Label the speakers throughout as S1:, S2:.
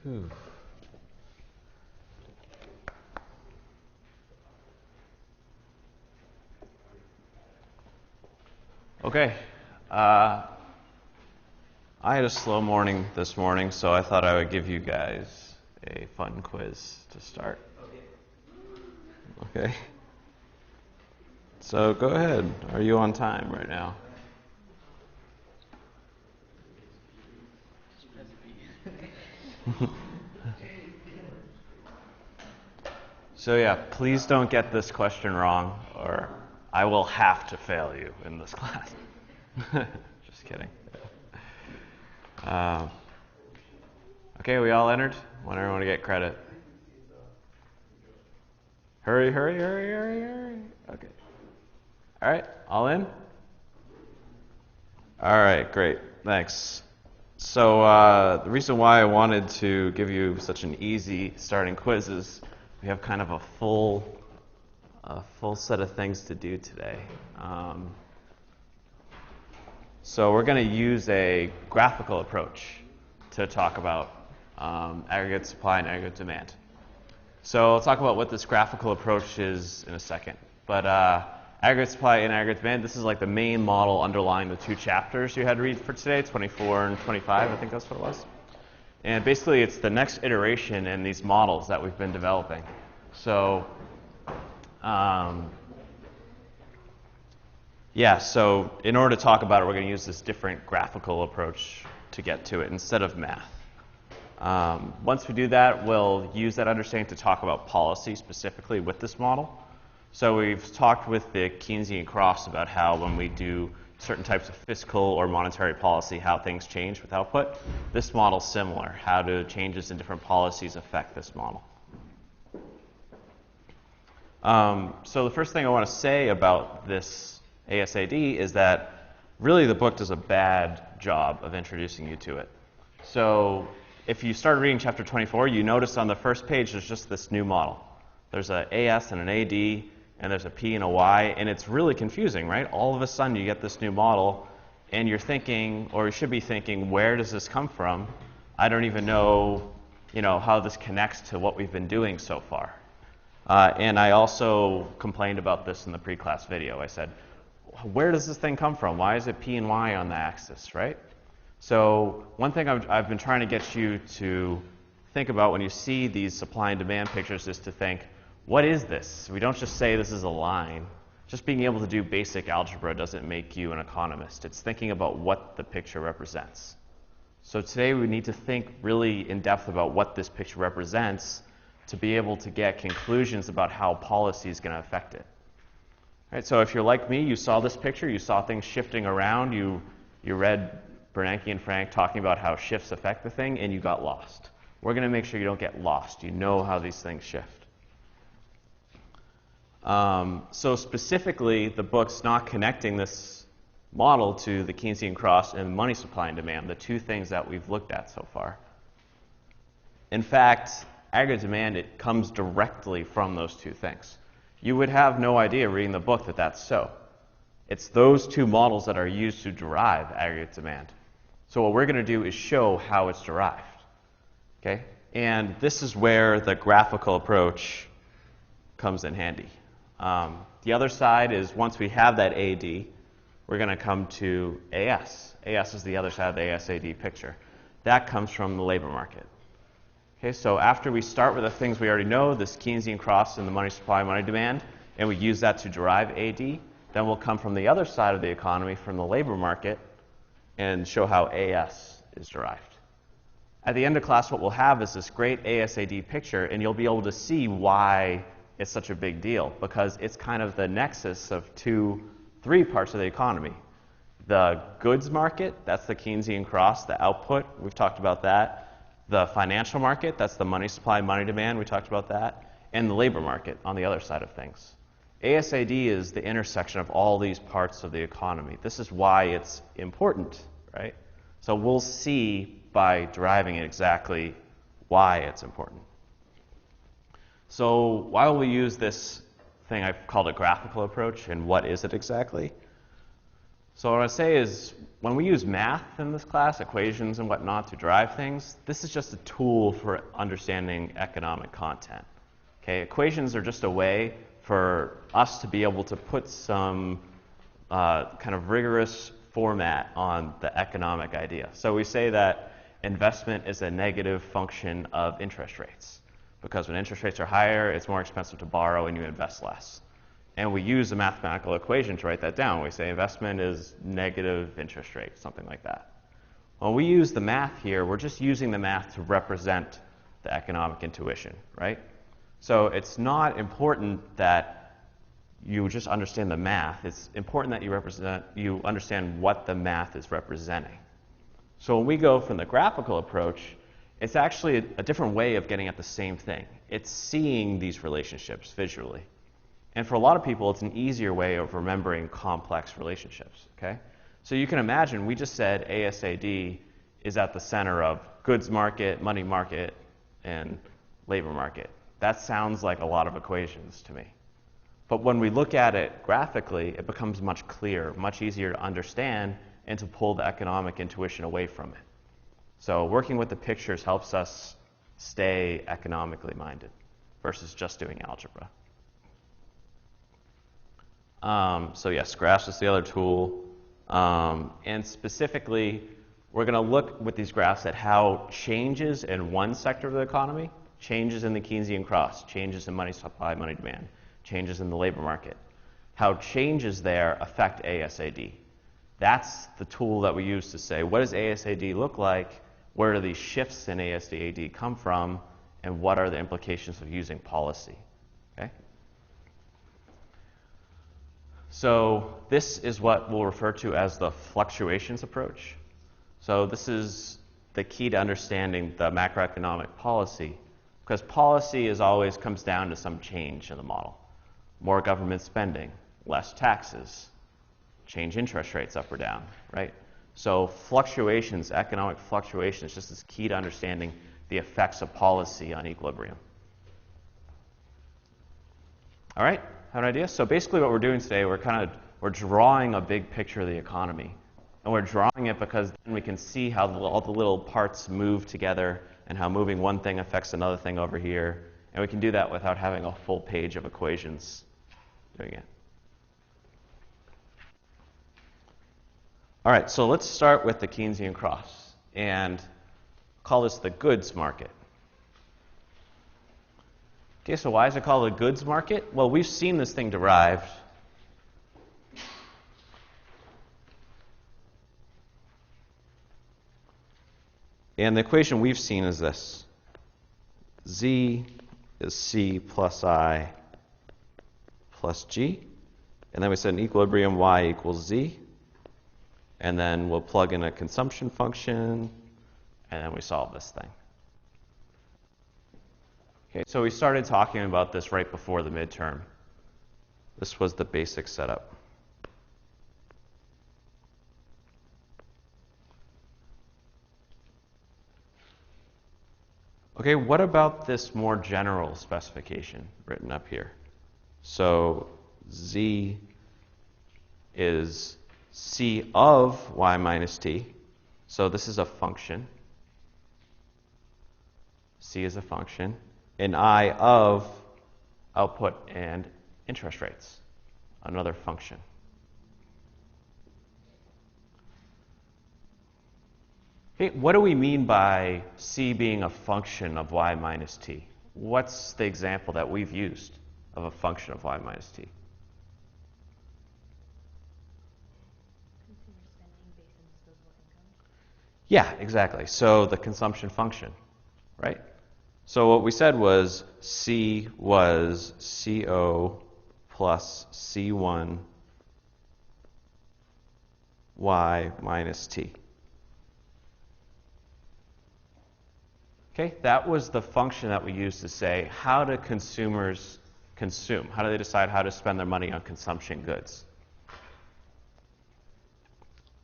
S1: Whew. Okay. I had a slow morning this morning, so I thought I would give you guys a fun quiz to start. Okay. So go ahead. Are you on time right now? So yeah, please don't get this question wrong, or I will have to fail you in this class. Just kidding. Okay, we all entered? Want everyone to get credit? Hurry, hurry, hurry, hurry, hurry. Okay. All right, all in? All right, great. Thanks. So the reason why I wanted to give you such an easy starting quiz is we have kind of a full set of things to do today. So we're going to use a graphical approach to talk about aggregate supply and aggregate demand. So I'll talk about what this graphical approach is in a second. But aggregate supply and aggregate demand, this is like the main model underlying the two chapters you had to read for today, 24 and 25, I think that's what it was. And basically it's the next iteration in these models that we've been developing. So so in order to talk about it, we're going to use this different graphical approach to get to it instead of math. Once we do that, we'll use that understanding to talk about policy specifically with this model. So we've talked with the Keynesian cross about how when we do certain types of fiscal or monetary policy, how things change with output. This model's similar. How do changes in different policies affect this model? So the first thing I want to say about this ASAD is that really the book does a bad job of introducing you to it. So if you start reading chapter 24, you notice on the first page there's just this new model. There's an AS and an AD, and there's a P and a Y, and it's really confusing, right? All of a sudden you get this new model, and you're thinking, or you should be thinking, where does this come from? I don't even know, how this connects to what we've been doing so far. And I also complained about this in the pre-class video. I said, where does this thing come from? Why is it P and Y on the axis, right? So one thing I've been trying to get you to think about when you see these supply and demand pictures is to think, what is this? We don't just say this is a line. Just being able to do basic algebra doesn't make you an economist. It's thinking about what the picture represents. So today we need to think really in depth about what this picture represents to be able to get conclusions about how policy is going to affect it. Right, so if you're like me, you saw this picture, you saw things shifting around, you read Bernanke and Frank talking about how shifts affect the thing, and you got lost. We're going to make sure you don't get lost. You know how these things shift. So specifically, the book's not connecting this model to the Keynesian cross and money supply and demand, the two things that we've looked at so far. In fact, aggregate demand, it comes directly from those two things. You would have no idea reading the book that that's so. It's those two models that are used to derive aggregate demand. So what we're going to do is show how it's derived. Okay? And this is where the graphical approach comes in handy. The other side is once we have that AD, we're going to come to AS. AS is the other side of the ASAD picture. That comes from the labor market. Okay, so after we start with the things we already know, this Keynesian cross and the money supply, money demand, and we use that to derive AD, then we'll come from the other side of the economy, from the labor market, and show how AS is derived. At the end of class, what we'll have is this great ASAD picture, and you'll be able to see why it's such a big deal, because it's kind of the nexus of three parts of the economy. The goods market, that's the Keynesian cross, the output, we've talked about that. The financial market, that's the money supply, money demand, we talked about that. And the labor market on the other side of things. ASAD is the intersection of all these parts of the economy. This is why it's important, right? So we'll see by deriving it exactly why it's important. So why will we use this thing I've called a graphical approach, and what is it exactly? So what I say is, when we use math in this class, equations and whatnot to drive things, this is just a tool for understanding economic content. Okay, equations are just a way for us to be able to put some kind of rigorous format on the economic idea. So we say that investment is a negative function of interest rates, because when interest rates are higher, it's more expensive to borrow and you invest less. And we use a mathematical equation to write that down. We say investment is negative interest rate, something like that. When we use the math here, we're just using the math to represent the economic intuition, right? So it's not important that you just understand the math. It's important that you understand what the math is representing. So when we go from the graphical approach, it's actually a different way of getting at the same thing. It's seeing these relationships visually. And for a lot of people, it's an easier way of remembering complex relationships, okay? So you can imagine we just said ASAD is at the center of goods market, money market, and labor market. That sounds like a lot of equations to me. But when we look at it graphically, it becomes much clearer, much easier to understand and to pull the economic intuition away from it. So working with the pictures helps us stay economically minded versus just doing algebra. So yes, graphs is the other tool. And specifically, we're going to look with these graphs at how changes in one sector of the economy, changes in the Keynesian cross, changes in money supply, money demand, changes in the labor market, how changes there affect ASAD. That's the tool that we use to say, what does ASAD look like? Where do these shifts in ASAD come from? And what are the implications of using policy? Okay? So this is what we'll refer to as the fluctuations approach. So this is the key to understanding the macroeconomic policy, because policy is always comes down to some change in the model. More government spending, less taxes, change interest rates up or down, right? So fluctuations, economic fluctuations, just is key to understanding the effects of policy on equilibrium. All right, have an idea? So basically what we're doing today, we're drawing a big picture of the economy. And we're drawing it because then we can see how all the little parts move together and how moving one thing affects another thing over here. And we can do that without having a full page of equations doing it. All right, so let's start with the Keynesian cross and call this the goods market. Okay, so why is it called a goods market? Well, we've seen this thing derived. And the equation we've seen is this. Z is C plus I plus G. And then we said in equilibrium Y equals Z. And then we'll plug in a consumption function, and then we solve this thing. Okay, so we started talking about this right before the midterm. This was the basic setup. Okay, what about this more general specification written up here? So Z is C of y minus t. So this is a function. C is a function. And I of output and interest rates, another function. Okay, what do we mean by C being a function of y minus t? What's the example that we've used of a function of y minus t? Yeah, exactly. So the consumption function, right? So what we said was C was CO plus C1 y minus t. Okay, that was the function that we used to say, how do consumers consume? How do they decide how to spend their money on consumption goods?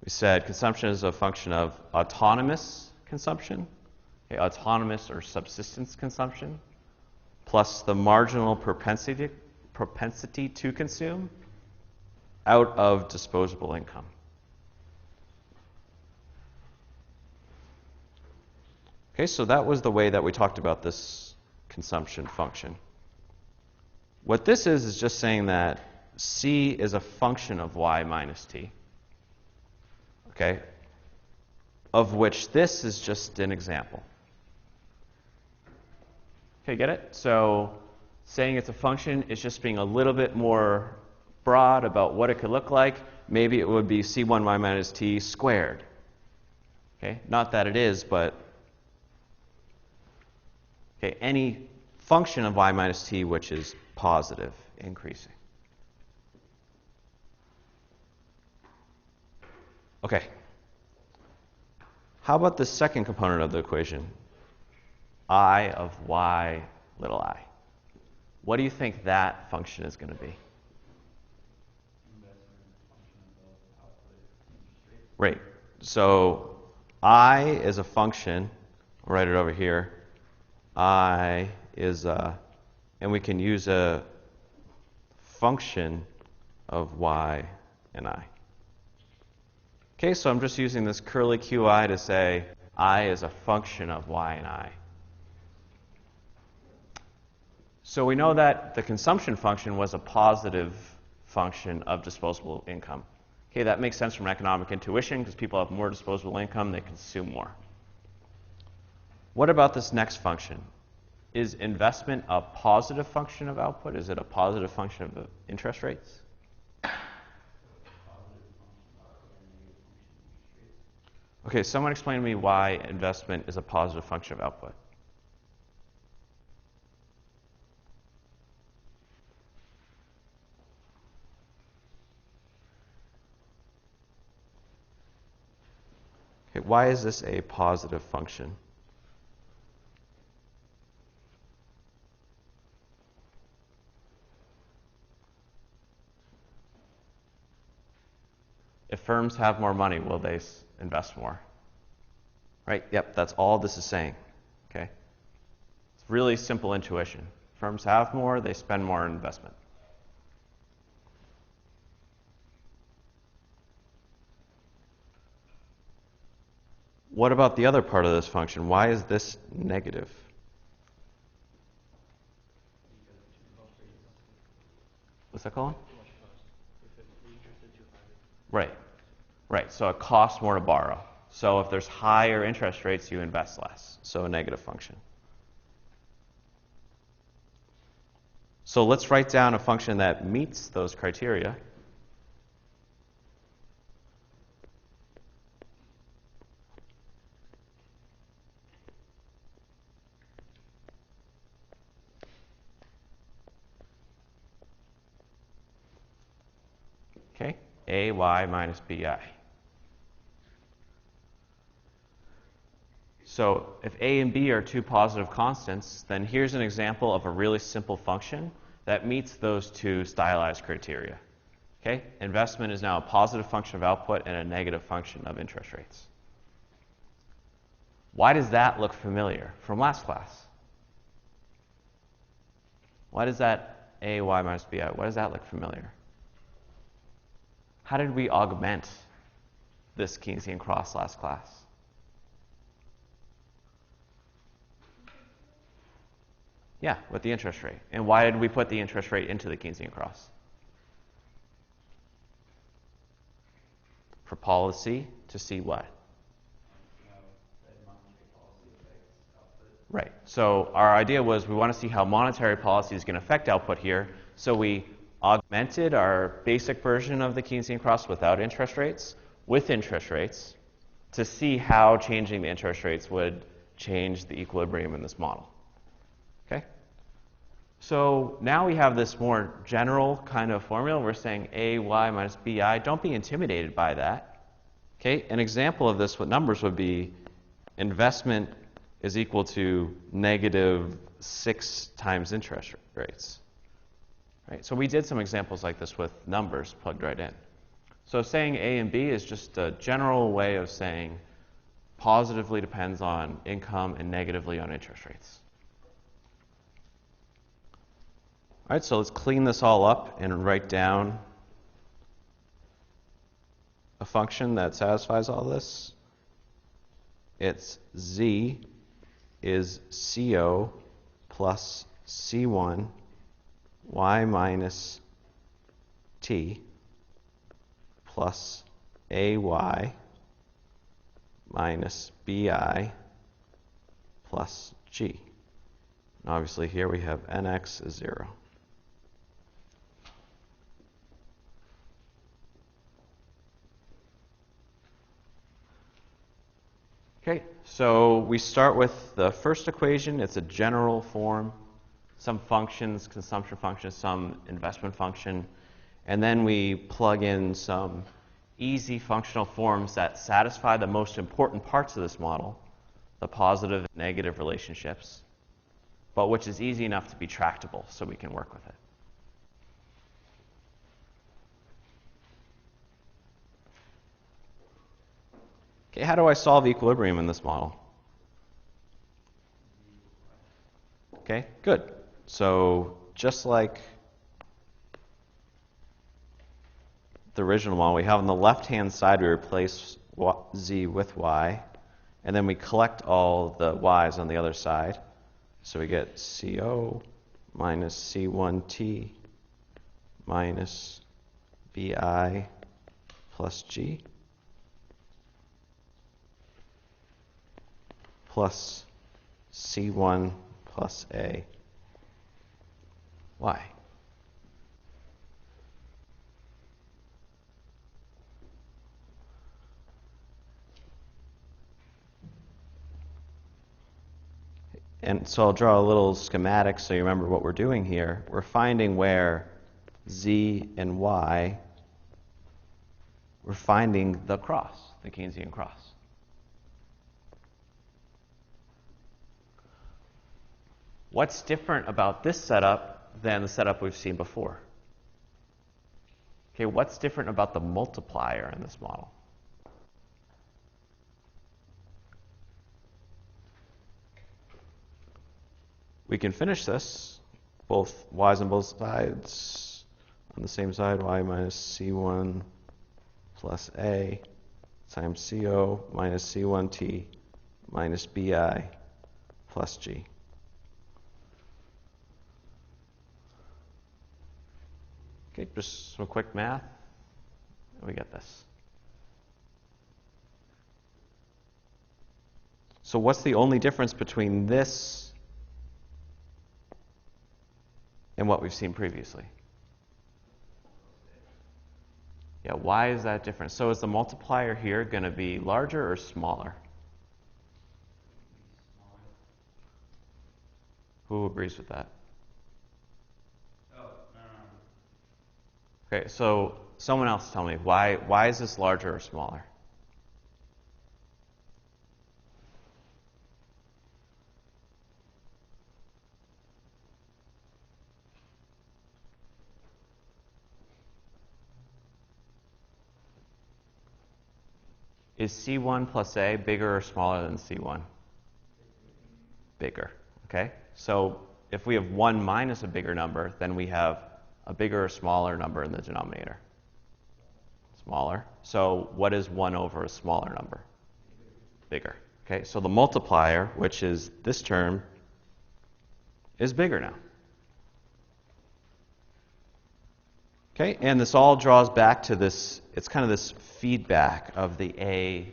S1: We said consumption is a function of autonomous consumption, okay, autonomous or subsistence consumption, plus the marginal propensity to consume out of disposable income. Okay, so that was the way that we talked about this consumption function. What this is just saying that C is a function of y minus t. Okay, of which this is just an example. Okay, get it? So saying it's a function is just being a little bit more broad about what it could look like. Maybe it would be c1y minus t squared. Okay, not that it is, but okay, any function of y minus t which is positive, increasing. Okay. How about the second component of the equation? I of y little I. What do you think that function is going to be? Right. So I is a function. I'll write it over here. I is a, and we can use a function of y and I. Okay, so I'm just using this curly qi to say I is a function of y and I. So we know that the consumption function was a positive function of disposable income. Okay, that makes sense from economic intuition because people have more disposable income, they consume more. What about this next function? Is investment a positive function of output? Is it a positive function of interest rates? Okay, someone explain to me why investment is a positive function of output. Okay, why is this a positive function? If firms have more money, will they invest more? Right? Yep, that's all this is saying. Okay? It's really simple intuition. Firms have more, they spend more in investment. What about the other part of this function? Why is this negative? What's that called? Right. Right. So it costs more to borrow. So if there's higher interest rates, you invest less. So a negative function. So let's write down a function that meets those criteria. Okay, ay minus bi. So if a and b are two positive constants, then here's an example of a really simple function that meets those two stylized criteria. Okay, investment is now a positive function of output and a negative function of interest rates. Why does that look familiar from last class? Why does that ay minus bi, why does that look familiar? How did we augment this Keynesian cross last class? Yeah, with the interest rate. And why did we put the interest rate into the Keynesian cross? For policy to see what? Right. So our idea was we want to see how monetary policy is going to affect output here. So we augmented our basic version of the Keynesian cross without interest rates with interest rates to see how changing the interest rates would change the equilibrium in this model. Okay? So now we have this more general kind of formula. We're saying ay minus bi. Don't be intimidated by that. Okay? An example of this with numbers would be investment is equal to -6 times interest rates. Right? So we did some examples like this with numbers plugged right in. So saying A and B is just a general way of saying positively depends on income and negatively on interest rates. All right, so let's clean this all up and write down a function that satisfies all this. It's z is CO plus C1 y minus t plus AY minus BI plus G. And obviously here we have NX is 0. Okay, so we start with the first equation. It's a general form, some functions, consumption function, some investment function, and then we plug in some easy functional forms that satisfy the most important parts of this model, the positive and negative relationships, but which is easy enough to be tractable so we can work with it. Okay, how do I solve equilibrium in this model? Okay, good. So just like the original model, we have on the left-hand side, we replace z with y, and then we collect all the y's on the other side. So we get CO minus C1t minus BI plus G plus C1 plus A y. And so I'll draw a little schematic so you remember what we're doing here. We're finding where z and y, we're finding the cross, the Keynesian cross. What's different about this setup than the setup we've seen before? Okay, what's different about the multiplier in this model? We can finish this, both y's on both sides. On the same side, y minus C1 plus A times CO minus C1t minus BI plus G. Okay, just some quick math, and we get this. So what's the only difference between this and what we've seen previously? Yeah, why is that different? So is the multiplier here going to be larger or smaller? Who agrees with that? Okay, so someone else tell me, why is this larger or smaller? Is C1 plus A bigger or smaller than C1? Bigger, okay? So if we have 1 minus a bigger number, then we have a bigger or smaller number in the denominator? Smaller. So what is 1 over a smaller number? Bigger. Okay, so the multiplier, which is this term, is bigger now. Okay, and this all draws back to this, it's kind of this feedback of the A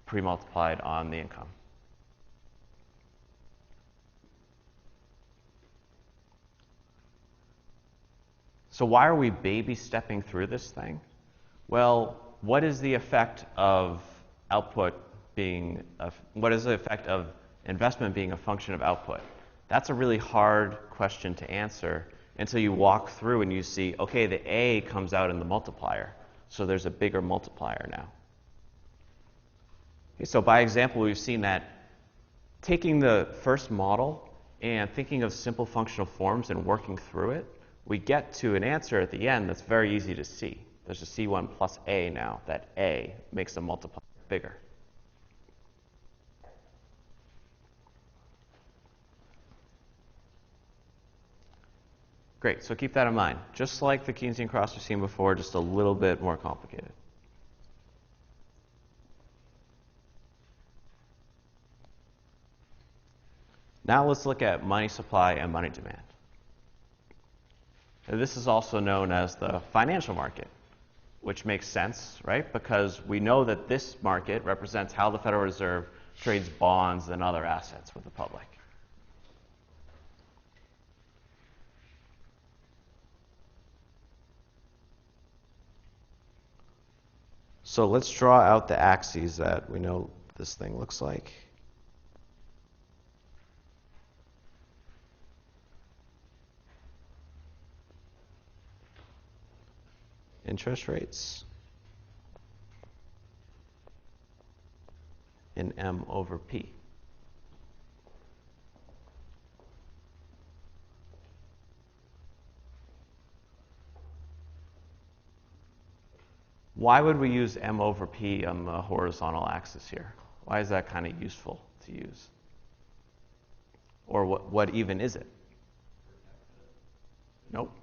S1: pre-multiplied on the income. So why are we baby stepping through this thing? Well, what is the effect of output being, what is the effect of investment being a function of output? That's a really hard question to answer until you walk through and you see, okay, the A comes out in the multiplier, so there's a bigger multiplier now. Okay, so by example, we've seen that taking the first model and thinking of simple functional forms and working through it, we get to an answer at the end that's very easy to see. There's a C1 plus A now. That A makes the multiplier bigger. Great, so keep that in mind. Just like the Keynesian cross we've seen before, just a little bit more complicated. Now let's look at money supply and money demand. Now, this is also known as the financial market, which makes sense, right? Because we know that this market represents how the Federal Reserve trades bonds and other assets with the public. So let's draw out the axes that we know this thing looks like. Interest rates in M over P. Why would we use M over P on the horizontal axis here? Why is that kind of useful to use? Or what even is it? Nope.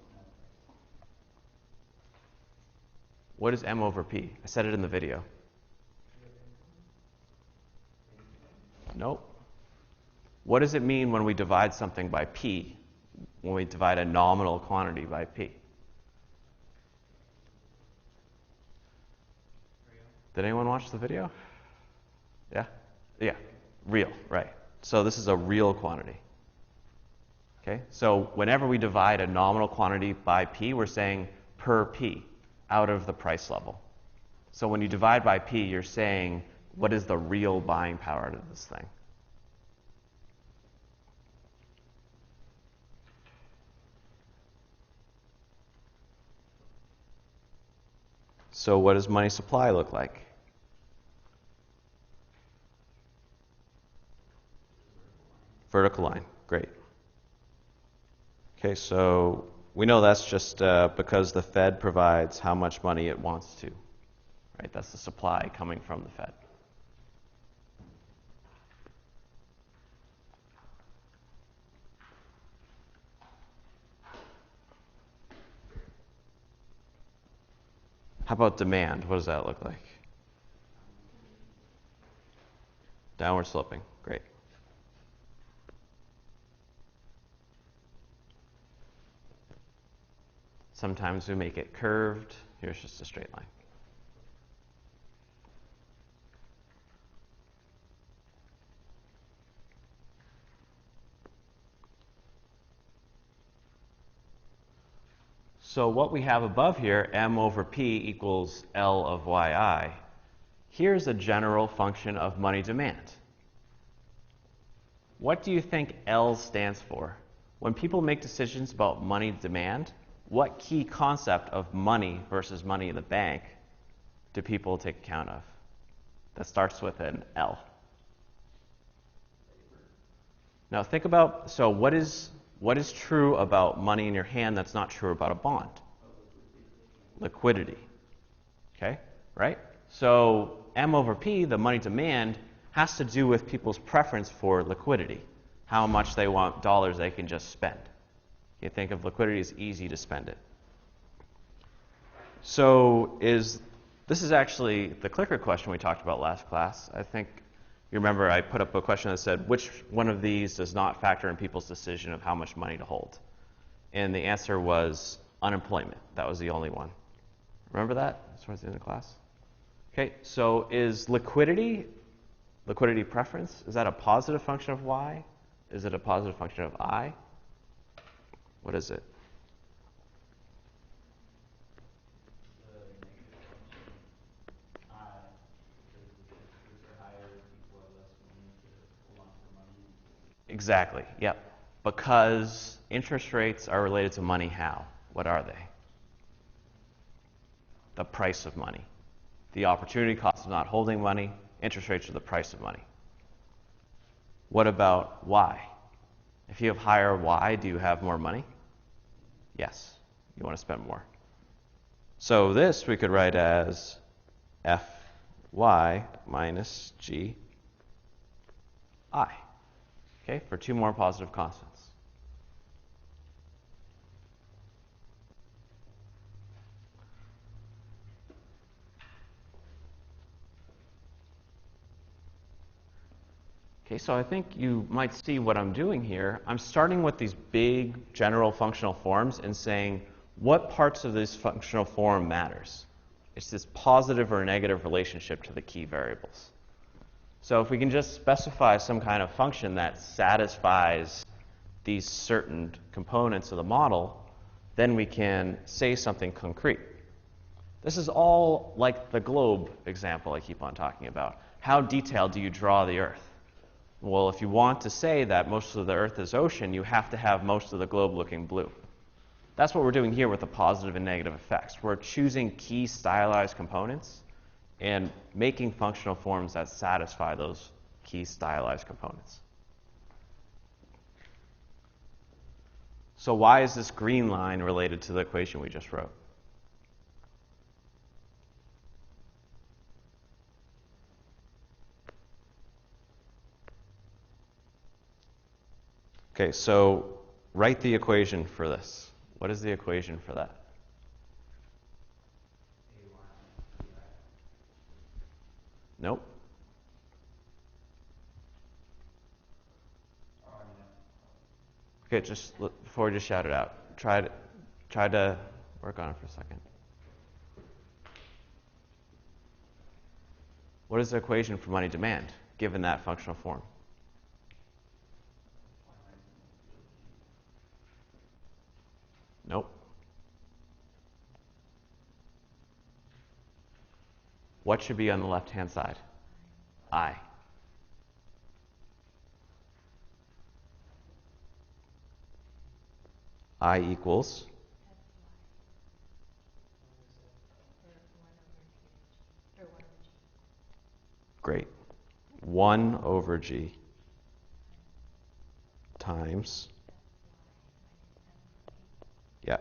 S1: What is M over P? I said it in the video. Nope. What does it mean when we divide something by P, when we divide a nominal quantity by P? Did anyone watch the video? Yeah? Yeah. Real, right. So this is a real quantity. Okay? So whenever we divide a nominal quantity by P, we're saying per P, out of the price level. So when you divide by P, you're saying, what is the real buying power of this thing? So what does money supply look like? Vertical line. Great. Okay, so we know that's just because the Fed provides how much money it wants to. Right? That's the supply coming from the Fed. How about demand? What does that look like? Downward sloping. Great. Sometimes we make it curved. Here's just a straight line. So what we have above here, M over P equals L of yi, here's a general function of money demand. What do you think L stands for? When people make decisions about money demand, what key concept of money versus money in the bank do people take account of? That starts with an L. Now think about, so what is true about money in your hand that's not true about a bond? Liquidity. Okay, right? So M over P, the money demand, has to do with people's preference for liquidity. How much they want dollars they can just spend. You think of liquidity as easy to spend it. So this is actually the clicker question we talked about last class. I think you remember I put up a question that said, which one of these does not factor in people's decision of how much money to hold? And the answer was unemployment. That was the only one. Remember that? Towards the end of class? Okay, so is liquidity preference, is that a positive function of y? Is it a positive function of I? What is it? Exactly, yep. Because interest rates are related to money how? What are they? The price of money. The opportunity cost of not holding money, interest rates are the price of money. What about y? If you have higher y, do you have more money? Yes, you want to spend more. So this we could write as Fy minus Gi, okay, for two more positive constants. Okay, so I think you might see what I'm doing here. I'm starting with these big general functional forms and saying what parts of this functional form matters. It's this positive or negative relationship to the key variables. So if we can just specify some kind of function that satisfies these certain components of the model, then we can say something concrete. This is all like the globe example I keep on talking about. How detailed do you draw the Earth? Well, if you want to say that most of the Earth is ocean, you have to have most of the globe looking blue. That's what we're doing here with the positive and negative effects. We're choosing key stylized components and making functional forms that satisfy those key stylized components. So why is this green line related to the equation we just wrote? Okay, so write the equation for this. What is the equation for that? Nope. Okay, just before we just shout it out, try to work on it for a second. What is the equation for money demand given that functional form? Nope. What should be on the left-hand side? I. I equals? Great. 1 over g times, yeah.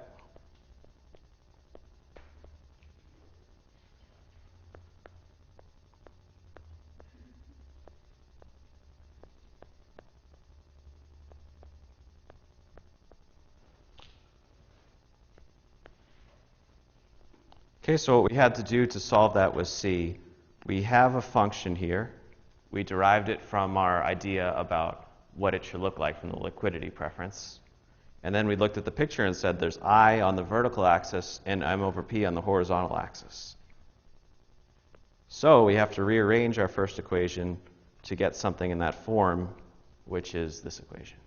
S1: Okay, so what we had to do to solve that was see, we have a function here. We derived it from our idea about what it should look like from the liquidity preference. And then we looked at the picture and said there's I on the vertical axis and M over P on the horizontal axis. So we have to rearrange our first equation to get something in that form, which is this equation.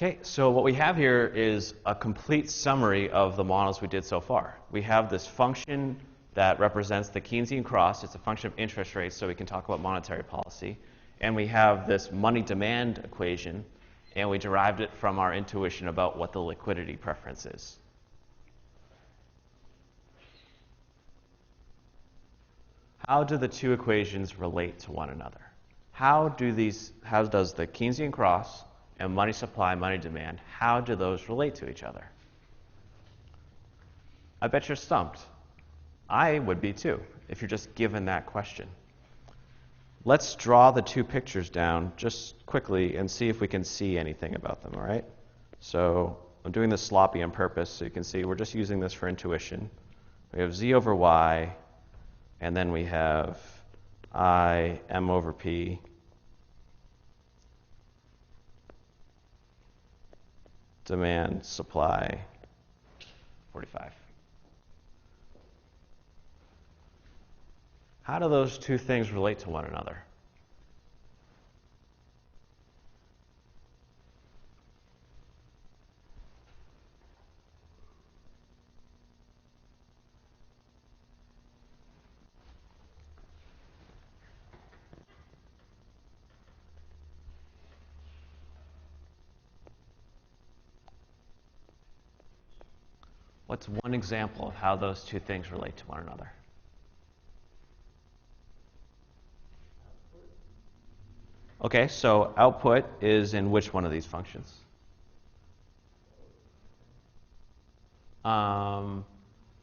S1: Okay, so what we have here is a complete summary of the models we did so far. We have this function that represents the Keynesian cross. It's a function of interest rates, so we can talk about monetary policy. And we have this money demand equation, and we derived it from our intuition about what the liquidity preference is. How do the two equations relate to one another? How does the Keynesian cross and money supply, money demand, how do those relate to each other? I bet you're stumped. I would be too, if you're just given that question. Let's draw the two pictures down just quickly and see if we can see anything about them, all right? So I'm doing this sloppy on purpose so you can see we're just using this for intuition. We have z over y, and then we have I, m over p, demand, supply, 45. How do those two things relate to one another? What's one example of how those two things relate to one another? Okay, so output is in which one of these functions?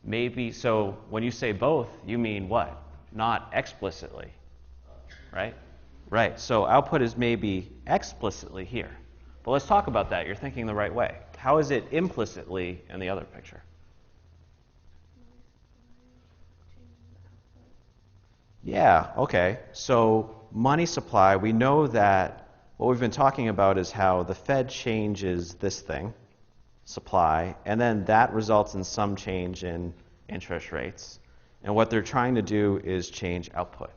S1: Maybe, so when you say both, you mean what? Not explicitly, right? Right, so output is maybe explicitly here. But let's talk about that. You're thinking the right way. How is it implicitly in the other picture? Yeah, okay. So money supply, we know that what we've been talking about is how the Fed changes this thing, supply, and then that results in some change in interest rates. And what they're trying to do is change output.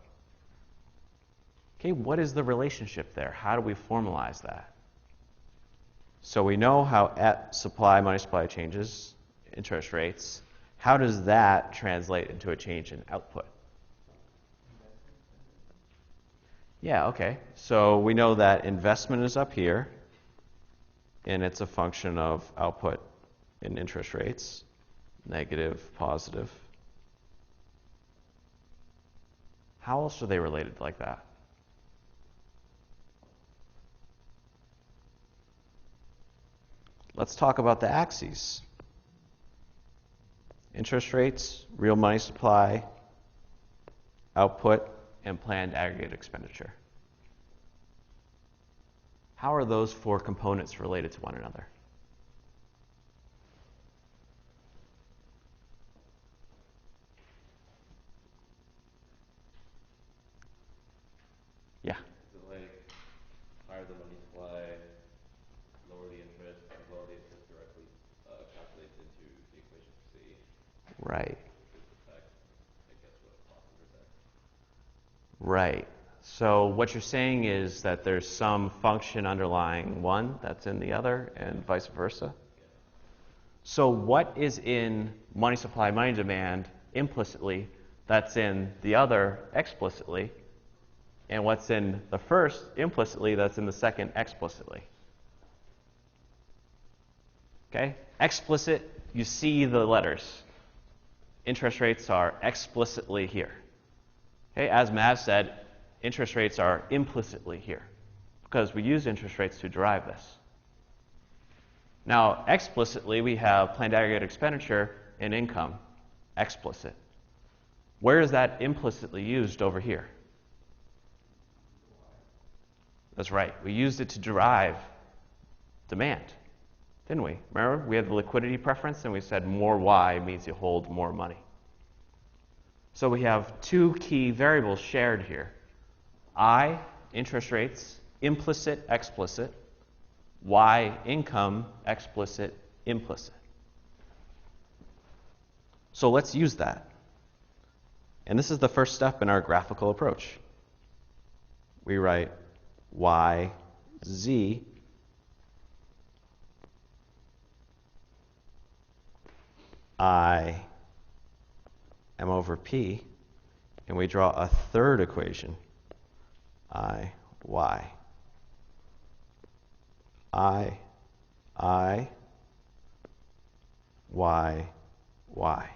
S1: Okay, what is the relationship there? How do we formalize that? So we know how money supply changes interest rates. How does that translate into a change in output? Yeah, okay. So we know that investment is up here, and it's a function of output in interest rates, negative, positive. How else are they related like that? Let's talk about the axes. Interest rates, real money supply, output, and planned aggregate expenditure. How are those four components related to one another? Yeah.
S2: Is it like higher the money supply, lower the interest, as well the interest directly calculates into the equation for C?
S1: Right.
S2: Which is the fact, I guess, what cost intersect.
S1: Right. So what you're saying is that there's some function underlying one that's in the other and vice versa? So what is in money supply, money demand implicitly that's in the other explicitly? And what's in the first implicitly that's in the second explicitly? Okay? Explicit, you see the letters. Interest rates are explicitly here. Okay? As Mav said, interest rates are implicitly here because we use interest rates to derive this. Now, explicitly, we have planned aggregate expenditure and income, explicit. Where is that implicitly used over here? That's right. We used it to derive demand, didn't we? Remember, we had the liquidity preference, and we said more Y means you hold more money. So we have two key variables shared here. I, interest rates, implicit, explicit. Y, income, explicit, implicit. So let's use that. And this is the first step in our graphical approach. We write Y, Z, I, M over P, and we draw a third equation, I, Y. I, Y, Y.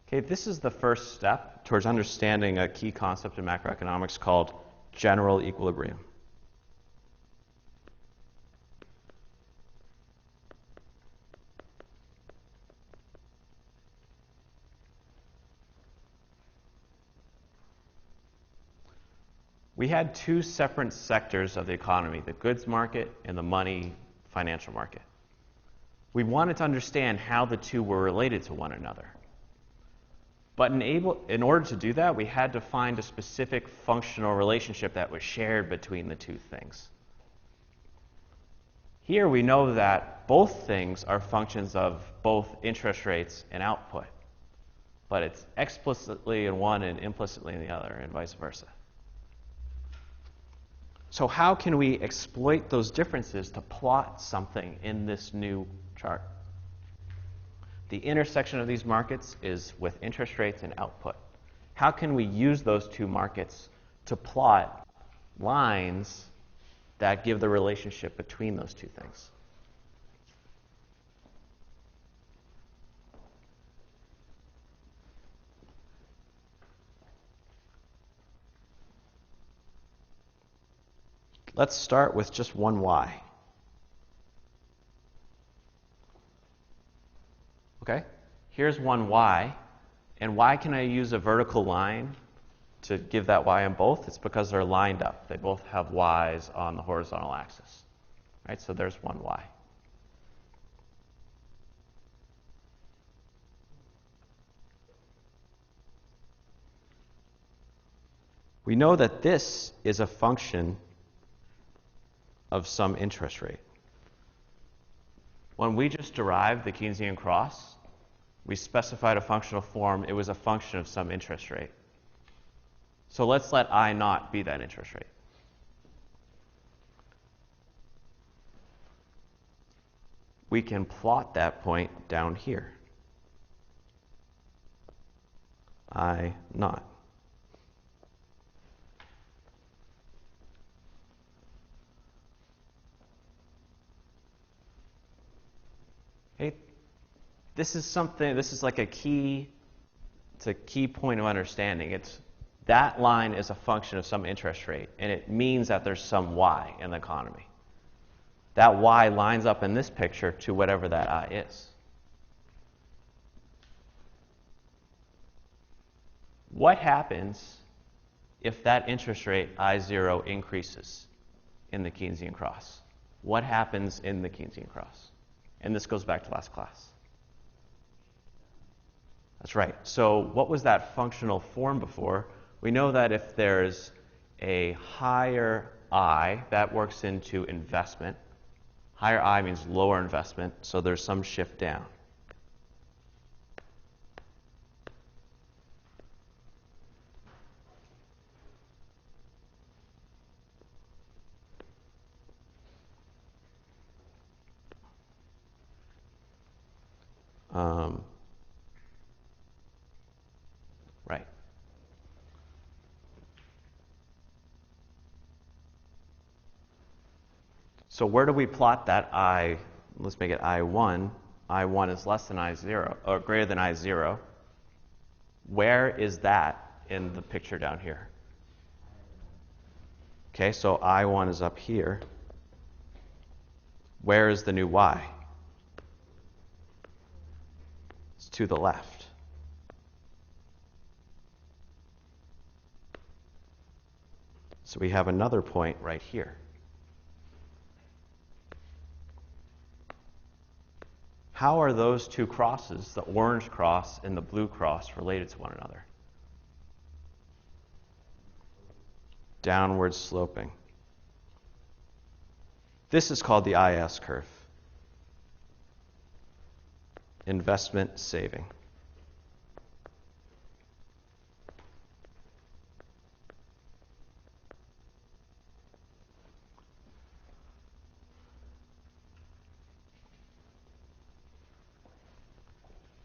S1: Okay, this is the first step towards understanding a key concept in macroeconomics called general equilibrium. We had two separate sectors of the economy, the goods market and the money financial market. We wanted to understand how the two were related to one another. But in order to do that, we had to find a specific functional relationship that was shared between the two things. Here we know that both things are functions of both interest rates and output, but it's explicitly in one and implicitly in the other, and vice versa. So how can we exploit those differences to plot something in this new chart? The intersection of these markets is with interest rates and output. How can we use those two markets to plot lines that give the relationship between those two things? Let's start with just one y. Okay? Here's one y. And why can I use a vertical line to give that y on both? It's because they're lined up. They both have y's on the horizontal axis. Right? So there's one y. We know that this is a function of some interest rate. When we just derived the Keynesian cross, we specified a functional form. It was a function of some interest rate. So let's let I naught be that interest rate. We can plot that point down here. I naught. Okay. This is like it's a key point of understanding. That line is a function of some interest rate, and it means that there's some y in the economy. That y lines up in this picture to whatever that I is. What happens if that interest rate I0 increases in the Keynesian cross? What happens in the Keynesian cross? And this goes back to last class. That's right. So what was that functional form before? We know that if there's a higher I, that works into investment. Higher I means lower investment, so there's some shift down. Right. So where do we plot that I? Let's make it I1. I1 is less than I0, or greater than I0. Where is that in the picture down here? Okay, so I1 is up here. Where is the new y? It's to the left. So we have another point right here. How are those two crosses, the orange cross and the blue cross, related to one another? Downward sloping. This is called the IS curve. Investment saving.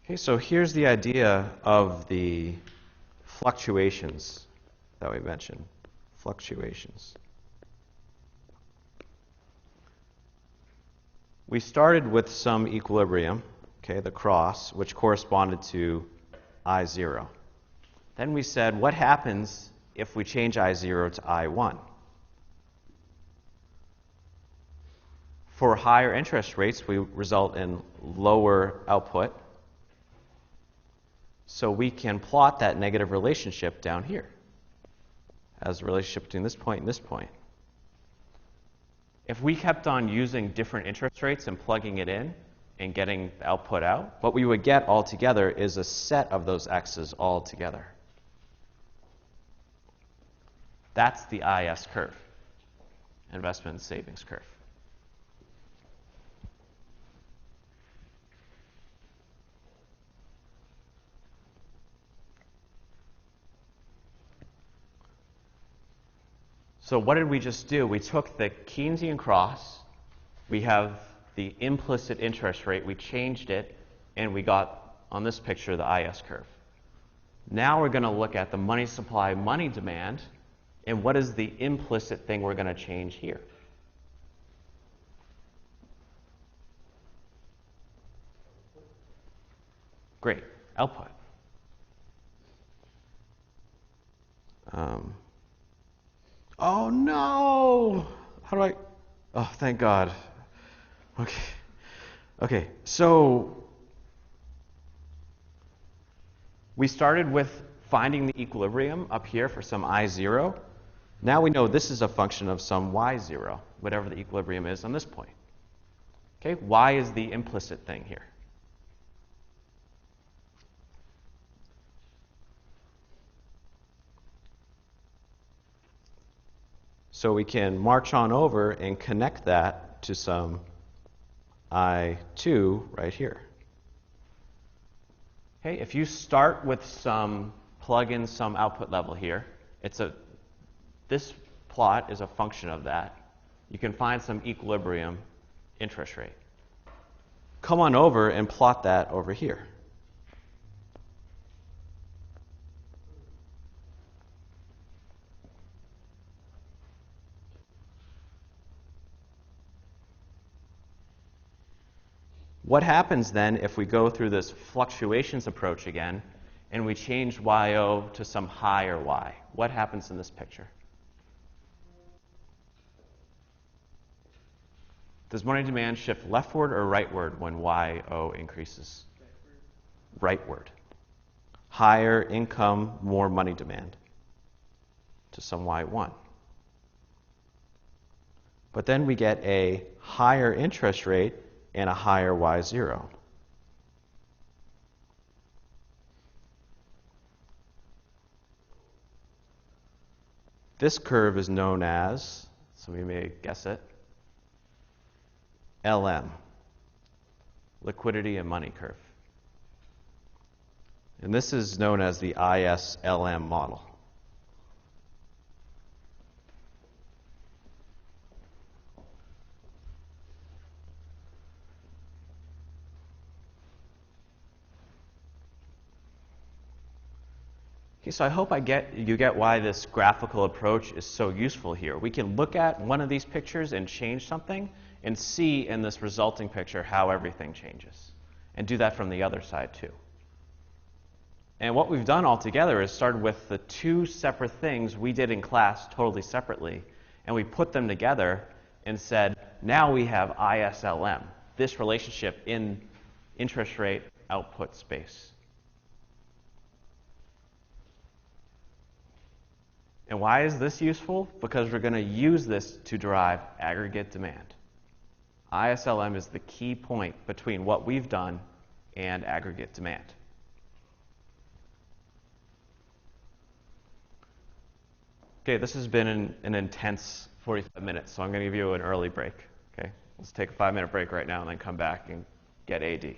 S1: Okay, so here's the idea of the fluctuations that we mentioned. Fluctuations. We started with some equilibrium, okay, the cross, which corresponded to I0. Then we said, what happens if we change I0 to I1? For higher interest rates, we result in lower output. So we can plot that negative relationship down here as the relationship between this point and this point. If we kept on using different interest rates and plugging it in and getting the output out, what we would get altogether is a set of those x's all together. That's the IS curve, investment and savings curve. So what did we just do? We took the Keynesian cross, we have the implicit interest rate, we changed it, and we got, on this picture, the IS curve. Now we're going to look at the money supply, money demand, and what is the implicit thing we're going to change here? Great, output. Oh no! How do I? Oh, thank God. Okay. Okay, so we started with finding the equilibrium up here for some I0. Now we know this is a function of some Y0, whatever the equilibrium is on this point. Okay, Y is the implicit thing here. So we can march on over and connect that to some I2 right here. Okay, if you start with plug in some output level here, this plot is a function of that. You can find some equilibrium interest rate. Come on over and plot that over here. What happens then if we go through this fluctuations approach again and we change YO to some higher Y? What happens in this picture? Does money demand shift leftward or rightward when YO increases? Rightward. Higher income, more money demand to some Y1. But then we get a higher interest rate and a higher Y0. This curve is known as, some of you may guess it, LM, liquidity and money curve. And this is known as the ISLM model. Okay, so I hope you get why this graphical approach is so useful here. We can look at one of these pictures and change something and see in this resulting picture how everything changes. And do that from the other side too. And what we've done altogether is started with the two separate things we did in class totally separately, and we put them together and said, now we have ISLM, this relationship in interest rate output space. And why is this useful? Because we're going to use this to derive aggregate demand. ISLM is the key point between what we've done and aggregate demand. Okay, this has been an intense 45 minutes, so I'm going to give you an early break. Okay, let's take a 5-minute break right now and then come back and get AD.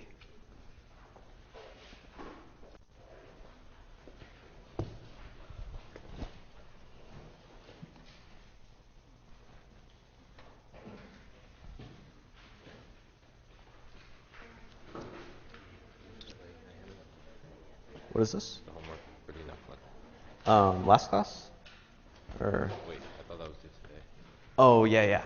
S1: What is this?
S2: The homework for the enough one.
S1: Last class? Or?
S2: Wait, I thought that was just today.
S1: Oh, yeah.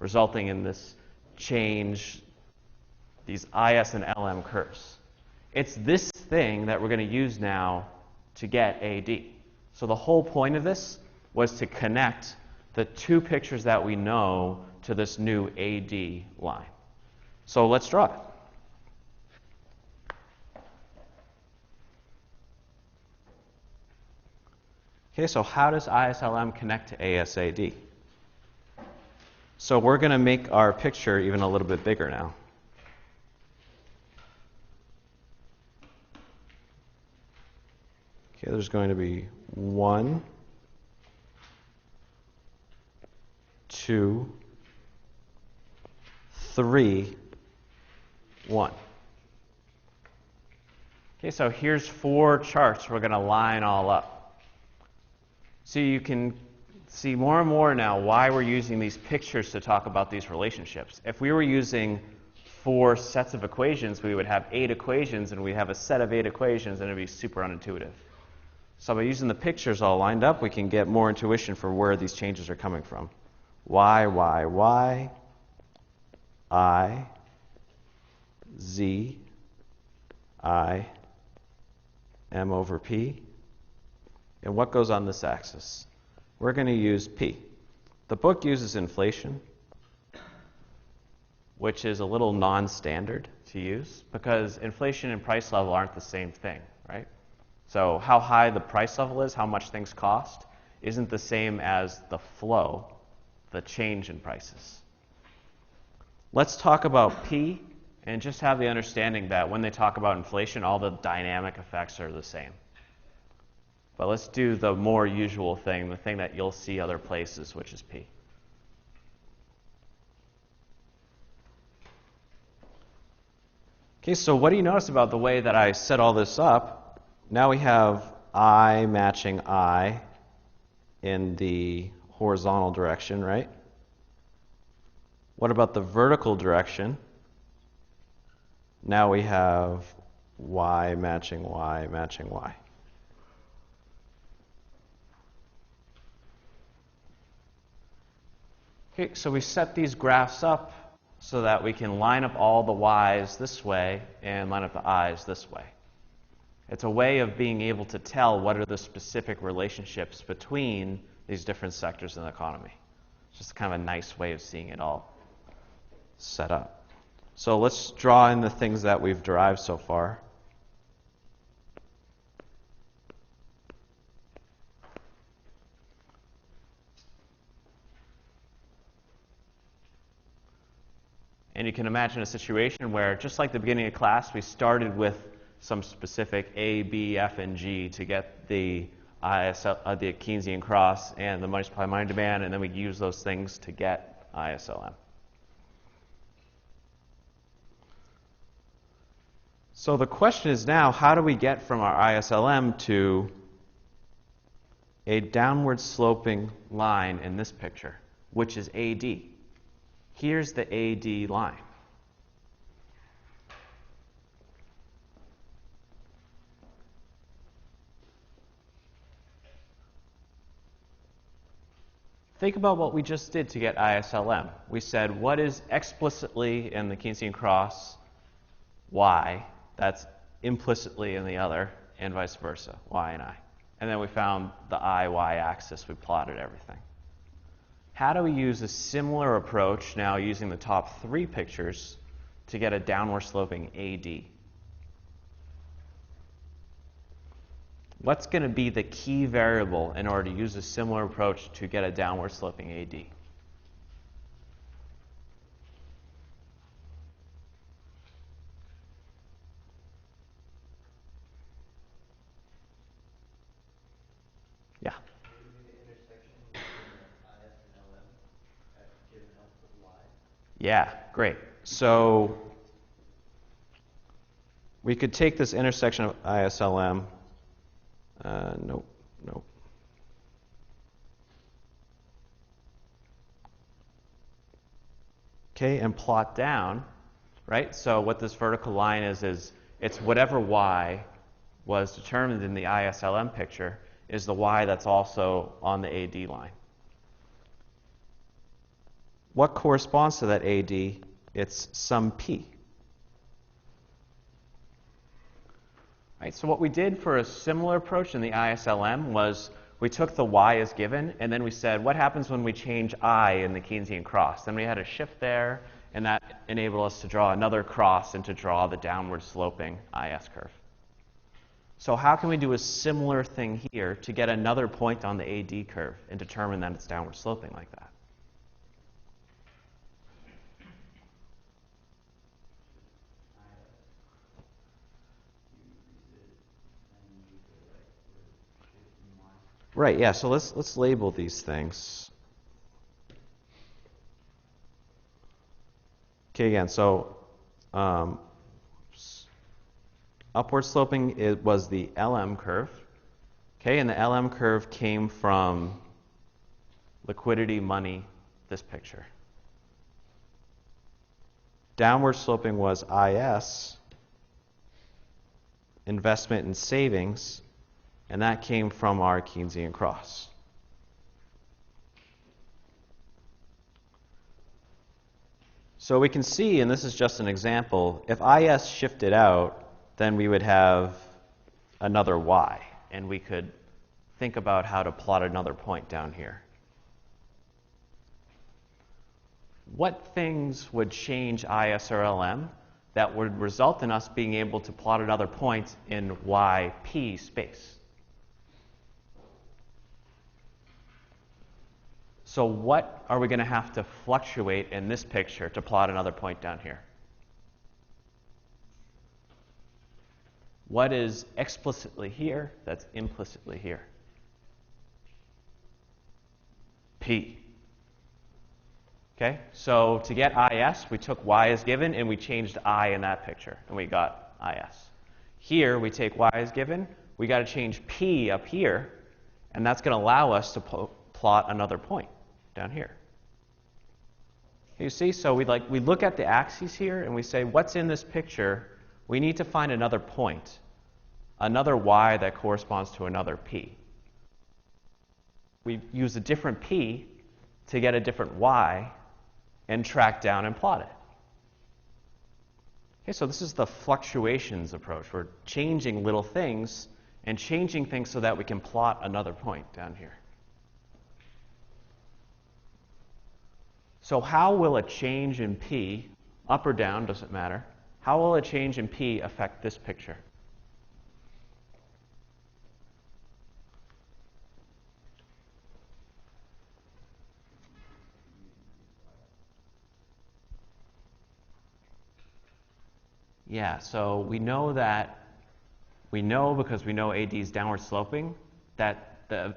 S1: resulting in this change, these IS and LM curves. It's this thing that we're going to use now to get AD. So the whole point of this was to connect the two pictures that we know to this new AD line. So let's draw it. Okay, so how does ISLM connect to ASAD? So we're going to make our picture even a little bit bigger now. Okay, there's going to be 1, 2, 3, 1. Okay, so here's 4 charts we're going to line all up. So you can see more and more now why we're using these pictures to talk about these relationships. If we were using 4 sets of equations, we would have 8 equations, and we have a set of 8 equations, and it would be super unintuitive. So by using the pictures all lined up, we can get more intuition for where these changes are coming from. Y, I, Z, I, M over P. And what goes on this axis? We're going to use P. The book uses inflation, which is a little non-standard to use because inflation and price level aren't the same thing, right? So how high the price level is, how much things cost, isn't the same as the flow, the change in prices. Let's talk about P and just have the understanding that when they talk about inflation, all the dynamic effects are the same. But let's do the more usual thing, the thing that you'll see other places, which is P. Okay, so what do you notice about the way that I set all this up? Now we have I matching I in the horizontal direction, right? What about the vertical direction? Now we have Y matching Y matching Y. Okay, so we set these graphs up so that we can line up all the Y's this way and line up the I's this way. It's a way of being able to tell what are the specific relationships between these different sectors in the economy. It's just kind of a nice way of seeing it all set up. So let's draw in the things that we've derived so far. And you can imagine a situation where, just like the beginning of class, we started with some specific A, B, F, and G to get the the Keynesian cross and the money supply money demand, and then we use those things to get ISLM. So the question is now, how do we get from our ISLM to a downward sloping line in this picture, which is AD? Here's the AD line. Think about what we just did to get ISLM. We said, what is explicitly in the Keynesian cross Y, that's implicitly in the other, and vice versa, Y and I. And then we found the I-Y axis, we plotted everything. How do we use a similar approach now using the top 3 pictures to get a downward sloping AD? What's going to be the key variable in order to use a similar approach to get a downward sloping AD? Yeah. Yeah, great. So we could take this intersection of ISLM. Nope. Okay, and plot down, right? So what this vertical line is it's whatever Y was determined in the ISLM picture is the Y that's also on the AD line. what corresponds to that AD? It's some P. Right, so what we did for a similar approach in the ISLM was we took the y as given, and then we said, what happens when we change I in the Keynesian cross? Then we had a shift there, and that enabled us to draw another cross and to draw the downward sloping IS curve. So how can we do a similar thing here to get another point on the AD curve and determine that it's downward sloping like that? Right, yeah, so let's label these things. Okay, again, so upward sloping was the LM curve. Okay, and the LM curve came from liquidity, money, this picture. Downward sloping was IS, investment and savings, and that came from our Keynesian cross. So we can see, and this is just an example, if IS shifted out, then we would have another Y, and we could think about how to plot another point down here. What things would change IS or LM that would result in us being able to plot another point in YP space? So what are we going to have to fluctuate in this picture to plot another point down here? What is explicitly here that's implicitly here? P. Okay, so to get IS, we took Y as given and we changed I in that picture, and we got IS. Here, we take Y as given, we got to change P up here, and that's going to allow us to plot another point down here. You see, so we look at the axes here and we say, what's in this picture? We need to find another point, another Y that corresponds to another P. We use a different P to get a different Y and track down and plot it. Okay, so this is the fluctuations approach. We're changing little things and changing things so that we can plot another point down here. So how will a change in P, up or down, doesn't matter, how will a change in P affect this picture? Yeah, so we know because we know AD is downward sloping, that the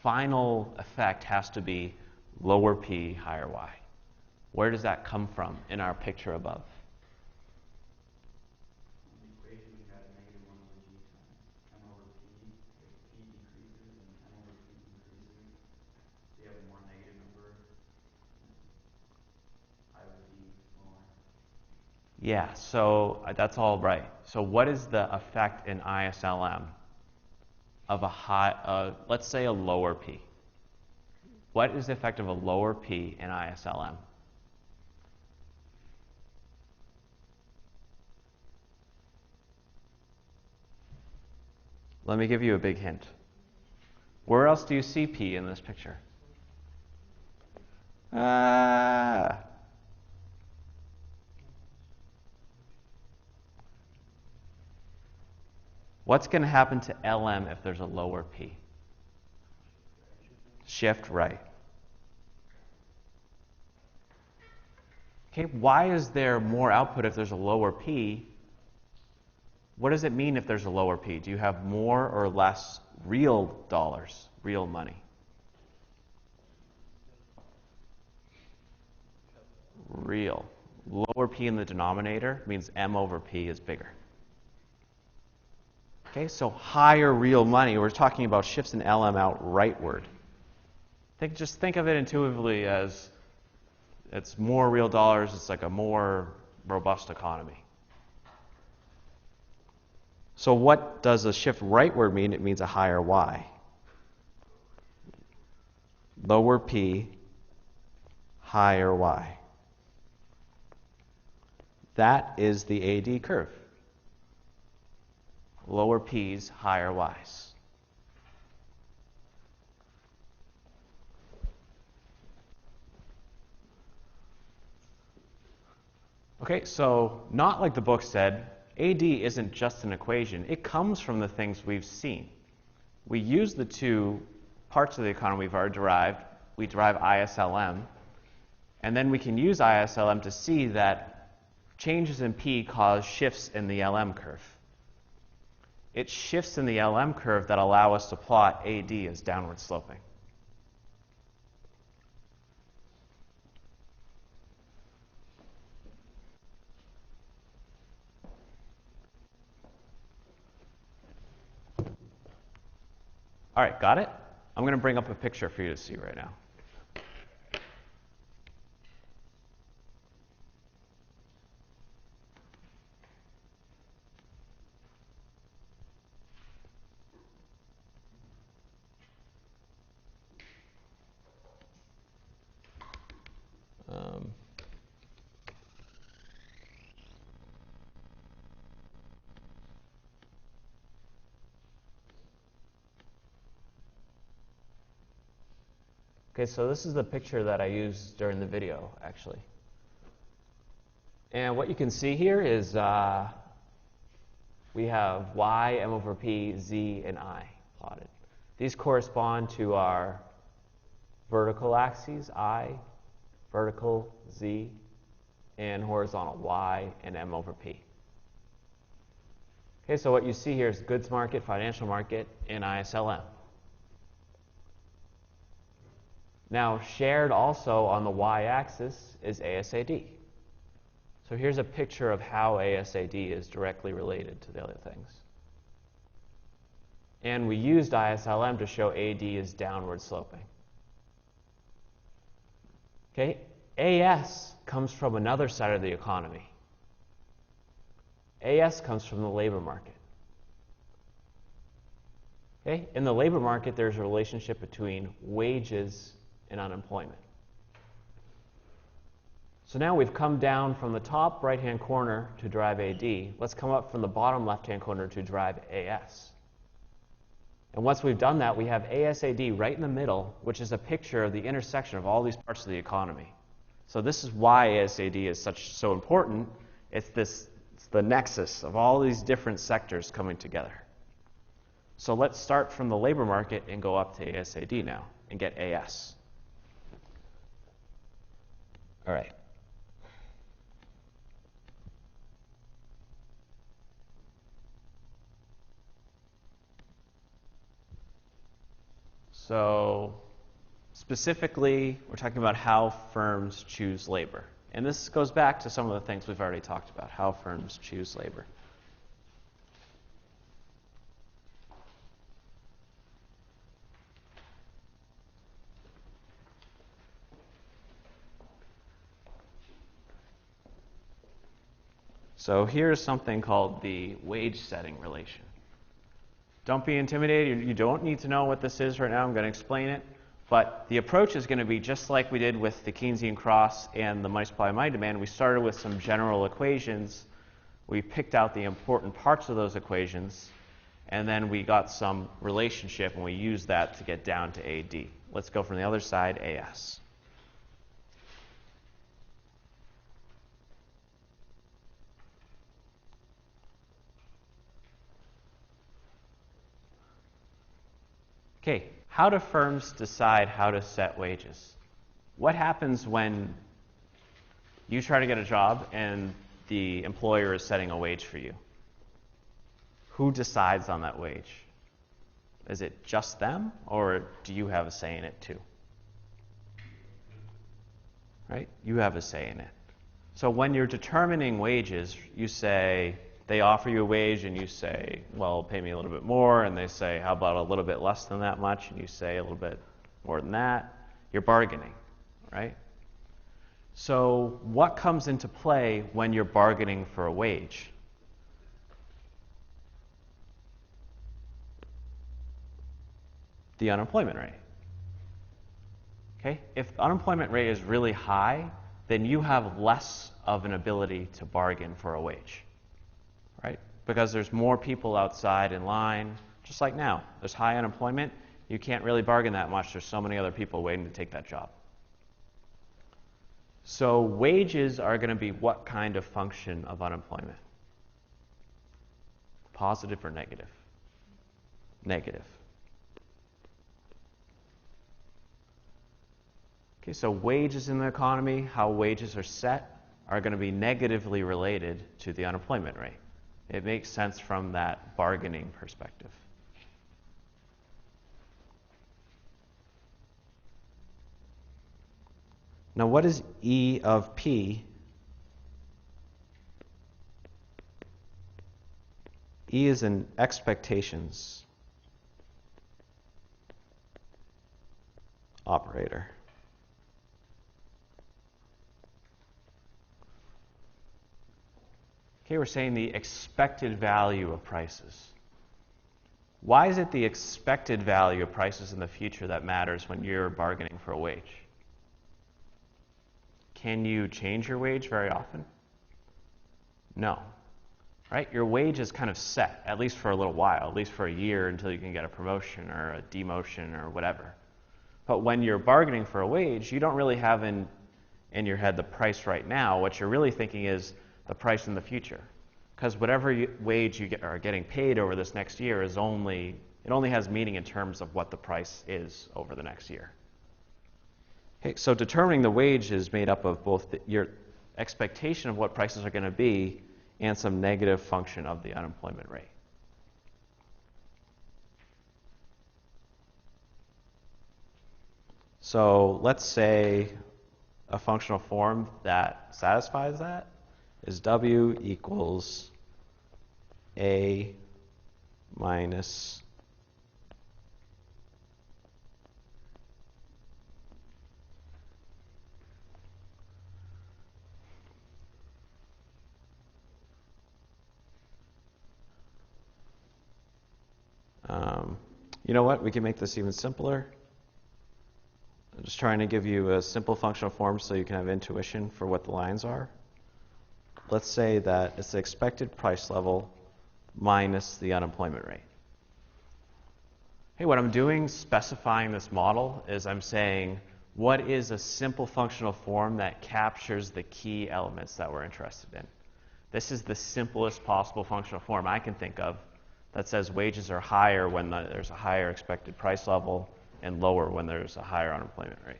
S1: final effect has to be lower P, higher Y. Where does that come from in our picture above? Yeah, so that's all right. So what is the effect in ISLM of a high, let's say a lower P? What is the effect of a lower P in ISLM? Let me give you a big hint. Where else do you see P in this picture? What's going to happen to LM if there's a lower P? Shift right. Okay, why is there more output if there's a lower P? What does it mean if there's a lower P? Do you have more or less real dollars, real money? Real. Lower P in the denominator means M over P is bigger. Okay, so higher real money, we're talking about shifts in LM out rightward. Just think of it intuitively as it's more real dollars, it's like a more robust economy. So what does a shift rightward mean? It means a higher Y. Lower P, higher y. That is the AD curve. Lower p's, higher y's. Okay, so not like the book said, AD isn't just an equation. It comes from the things we've seen. We use the two parts of the economy we've already derived. We derive ISLM, and then we can use ISLM to see that changes in P cause shifts in the LM curve. It's shifts in the LM curve that allow us to plot AD as downward sloping. All right, got it? I'm going to bring up a picture for you to see right now. Okay, so this is the picture that I used during the video, actually. And what you can see here is we have y, m over p, z, and I plotted. These correspond to our vertical axes, I, vertical, z, and horizontal, y, and m over p. Okay, so what you see here is goods market, financial market, and ISLM. Now, shared also on the y-axis is ASAD. So here's a picture of how ASAD is directly related to the other things. And we used ISLM to show AD is downward sloping. Okay, AS comes from another side of the economy. AS comes from the labor market. Okay, in the labor market, there's a relationship between wages and unemployment. So now we've come down from the top right-hand corner to derive AD. Let's come up from the bottom left-hand corner to derive AS. And once we've done that, we have ASAD right in the middle, which is a picture of the intersection of all these parts of the economy. So this is why ASAD is so important. It's the nexus of all these different sectors coming together. So let's start from the labor market and go up to ASAD now and get AS. All right. So specifically, we're talking about how firms choose labor. And this goes back to some of the things we've already talked about, how firms choose labor. So here's something called the wage setting relation. Don't be intimidated. You don't need to know what this is right now. I'm going to explain it. But the approach is going to be just like we did with the Keynesian cross and the money supply and money demand. We started with some general equations. We picked out the important parts of those equations. And then we got some relationship, and we used that to get down to AD. Let's go from the other side, AS. Okay, how do firms decide how to set wages? What happens when you try to get a job and the employer is setting a wage for you? Who decides on that wage? Is it just them, or do you have a say in it too? Right? You have a say in it. So when you're determining wages, you say, they offer you a wage and you say, well, pay me a little bit more, and they say, how about a little bit less than that much, and you say a little bit more than that. You're bargaining, right? So what comes into play when you're bargaining for a wage? The unemployment rate. Okay? If the unemployment rate is really high, then you have less of an ability to bargain for a wage, right? Because there's more people outside in line, just like now. There's high unemployment. You can't really bargain that much. There's so many other people waiting to take that job. So wages are going to be what kind of function of unemployment? Positive or negative? Negative. Okay, so wages in the economy, how wages are set, are going to be negatively related to the unemployment rate. It makes sense from that bargaining perspective. Now, what is E of P? E is in expectations operator. Okay, we're saying the expected value of prices. Why is it the expected value of prices in the future that matters when you're bargaining for a wage? Can you change your wage very often? No. Right? Your wage is kind of set, at least for a little while, at least for a year until you can get a promotion or a demotion or whatever. But when you're bargaining for a wage, you don't really have in your head the price right now. What you're really thinking is the price in the future. Because whatever wage you are getting paid over this next year it only has meaning in terms of what the price is over the next year. Okay, so determining the wage is made up of both your expectation of what prices are going to be and some negative function of the unemployment rate. So let's say a functional form that satisfies that is W equals A minus you know what? We can make this even simpler. I'm just trying to give you a simple functional form so you can have intuition for what the lines are. Let's say that it's the expected price level minus the unemployment rate. Hey, what I'm doing specifying this model is I'm saying what is a simple functional form that captures the key elements that we're interested in. This is the simplest possible functional form I can think of that says wages are higher when there's a higher expected price level and lower when there's a higher unemployment rate.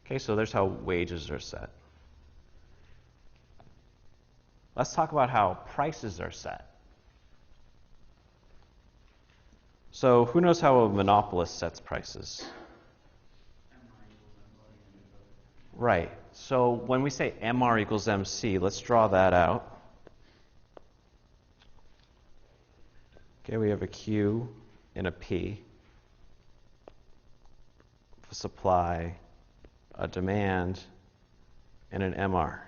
S1: Okay, so there's how wages are set. Let's talk about how prices are set. So who knows how a monopolist sets prices? Right. So when we say MR equals MC, let's draw that out. Okay, we have a Q and a P, a supply, a demand, and an MR.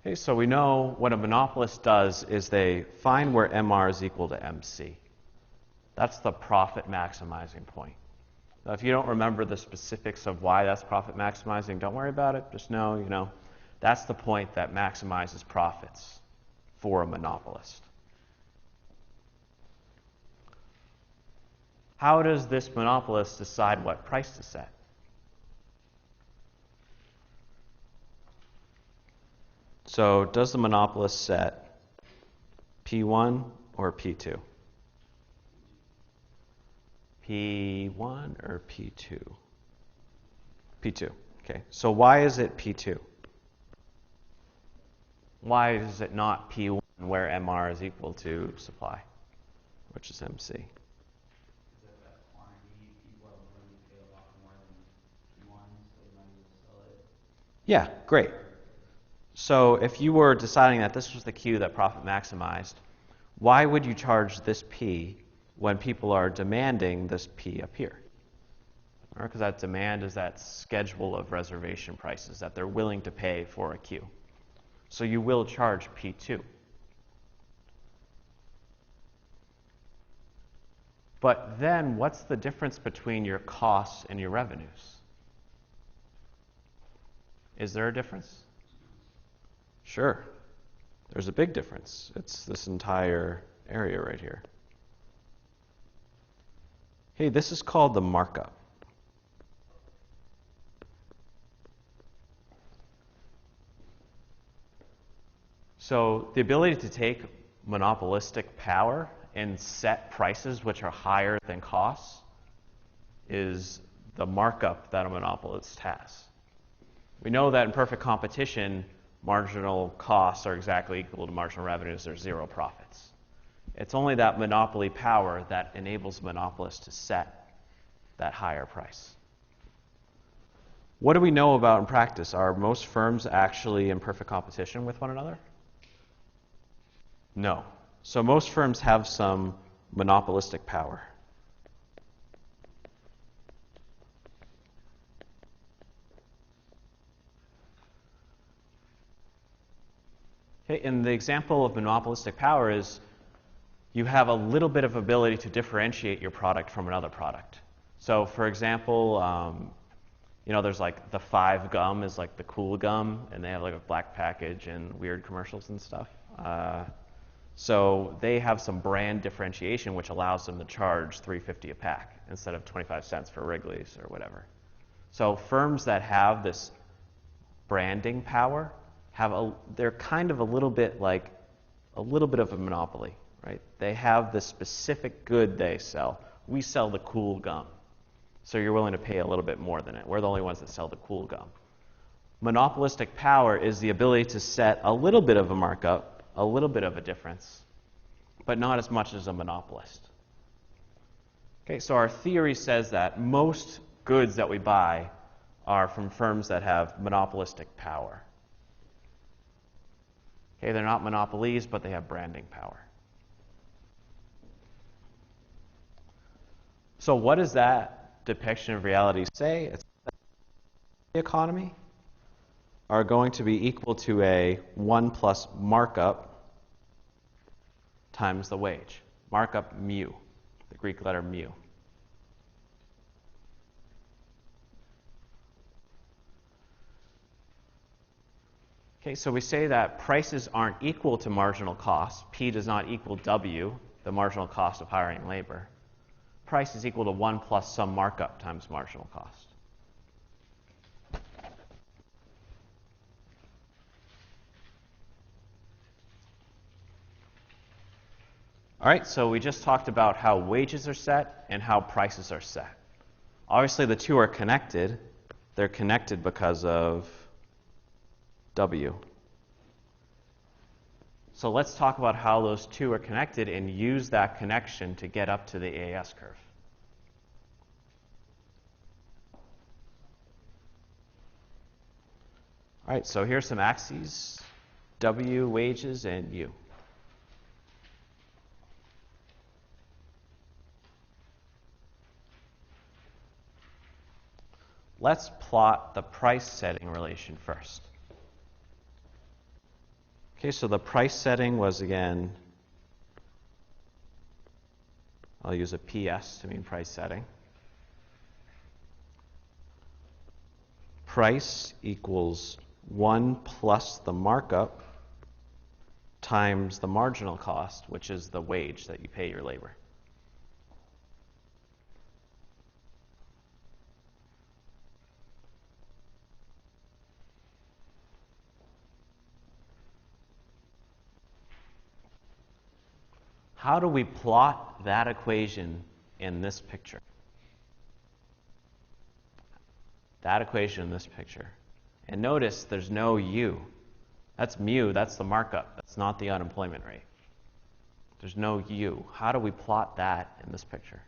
S1: Okay, so we know what a monopolist does is they find where MR is equal to MC. That's the profit maximizing point. Now, if you don't remember the specifics of why that's profit maximizing, don't worry about it. Just know, that's the point that maximizes profits for a monopolist. How does this monopolist decide what price to set? So does the monopolist set P1 or P2? P1 or P2? P2. Okay. So why is it P2? Why is it not P1 where MR is equal to supply, which is MC? Yeah, great. So if you were deciding that this was the Q that profit maximized, why would you charge this P when people are demanding this P up here? Because that demand is that schedule of reservation prices that they're willing to pay for a queue. So you will charge P2. But then what's the difference between your costs and your revenues? Is there a difference? Sure. There's a big difference. It's this entire area right here. Hey, this is called the markup. So the ability to take monopolistic power and set prices which are higher than costs is the markup that a monopolist has. We know that in perfect competition, marginal costs are exactly equal to marginal revenues. There's zero profits. It's only that monopoly power that enables monopolists to set that higher price. What do we know about in practice? Are most firms actually in perfect competition with one another? No. So most firms have some monopolistic power. Okay, and the example of monopolistic power is you have a little bit of ability to differentiate your product from another product. So for example, there's like the 5 gum is like the cool gum, and they have like a black package and weird commercials and stuff. So they have some brand differentiation which allows them to charge $3.50 a pack instead of 25 cents for Wrigley's or whatever. So firms that have this branding power they're kind of a little bit of a monopoly, right? They have the specific good they sell. We sell the cool gum. So you're willing to pay a little bit more than it. We're the only ones that sell the cool gum. Monopolistic power is the ability to set a little bit of a markup, a little bit of a difference, but not as much as a monopolist. Okay, so our theory says that most goods that we buy are from firms that have monopolistic power. Okay, they're not monopolies, but they have branding power. So what does that depiction of reality say? It's the economy are going to be equal to a 1 plus markup times the wage. Markup mu, the Greek letter mu. Okay, so we say that prices aren't equal to marginal cost. P does not equal W, the marginal cost of hiring labor. Price is equal to 1 plus some markup times marginal cost. All right, so we just talked about how wages are set and how prices are set. Obviously, the two are connected. They're connected because of W. So let's talk about how those two are connected and use that connection to get up to the AAS curve. All right, so here's some axes, W, wages, and U. Let's plot the price setting relation first. Okay, so the price setting was, again, I'll use a PS to mean price setting. Price equals 1 plus the markup times the marginal cost, which is the wage that you pay your labor. How do we plot that equation in this picture? That equation in this picture. And notice there's no U. That's mu, that's the markup. That's not the unemployment rate. There's no U. How do we plot that in this picture?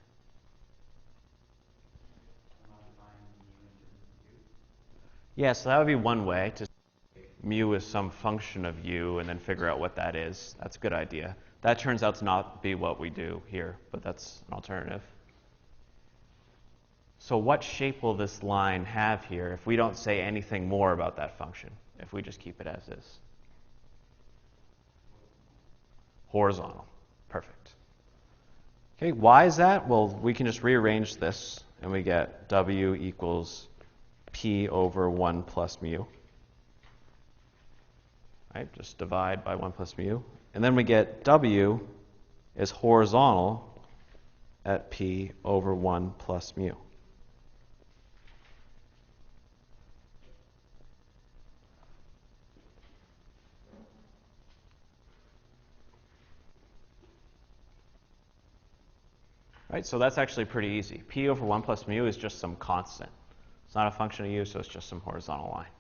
S1: Yeah, so that would be one way to say mu is some function of U and then figure out what that is. That's a good idea. That turns out to not be what we do here, but that's an alternative. So what shape will this line have here if we don't say anything more about that function, if we just keep it as is? Horizontal. Perfect. Okay, why is that? Well, we can just rearrange this, and we get W equals P over 1 plus mu. Right, just divide by 1 plus mu. And then we get W is horizontal at P over 1 plus mu. Right, so that's actually pretty easy. P over 1 plus mu is just some constant. It's not a function of u, so it's just some horizontal line.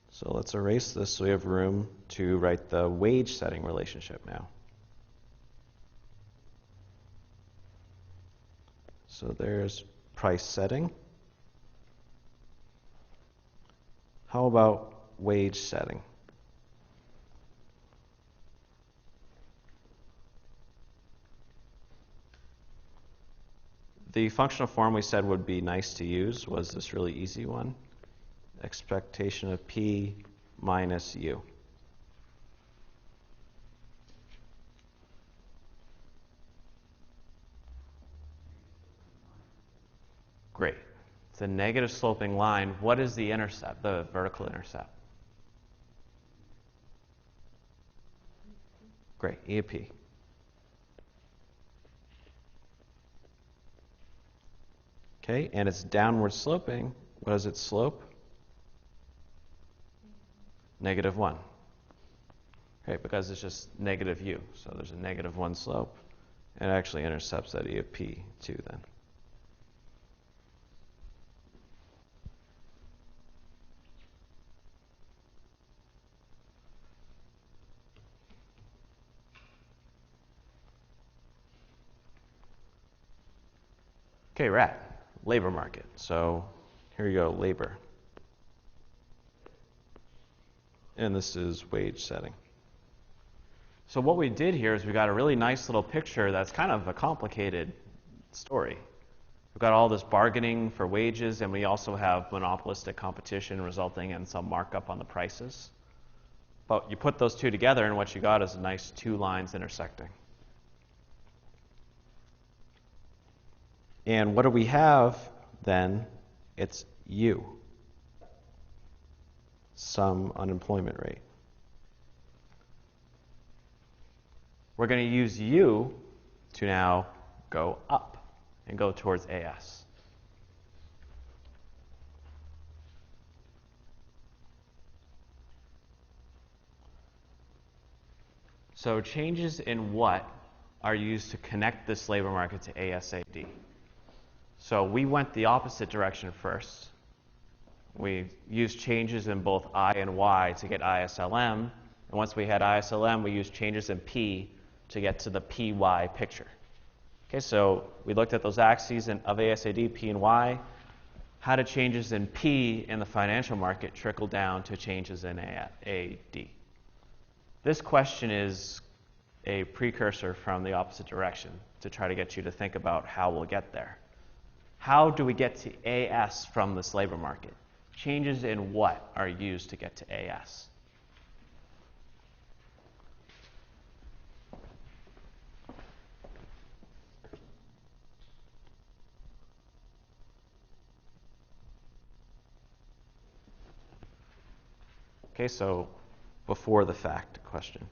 S1: So let's erase this so we have room to write the wage setting relationship now. So there's price setting. How about wage setting? The functional form we said would be nice to use was this really easy one. Expectation of P minus U. Great. It's a negative sloping line. What is the intercept, the vertical intercept? Great, E of P. Okay, and it's downward sloping. What does it slope? Negative 1. Okay, because it's just negative u. So there's a negative 1 slope. It actually intercepts at E of P too then. Okay, we're at labor market. So here you go, labor. And this is wage setting. So what we did here is we got a really nice little picture that's kind of a complicated story. We've got all this bargaining for wages, and we also have monopolistic competition resulting in some markup on the prices. But you put those two together, and what you got is a nice two lines intersecting. And what do we have then? It's U, some unemployment rate. We're going to use U to now go up and go towards AS. So changes in what are used to connect this labor market to ASAD. So we went the opposite direction first. We used changes in both I and Y to get ISLM. And once we had ISLM, we used changes in P to get to the PY picture. Okay, so we looked at those axes of ASAD, P and Y. How did changes in P in the financial market trickle down to changes in AD? This question is a precursor from the opposite direction to try to get you to think about how we'll get there. How do we get to AS from this labor market? Changes in what are used to get to AS? Okay, so before the fact question.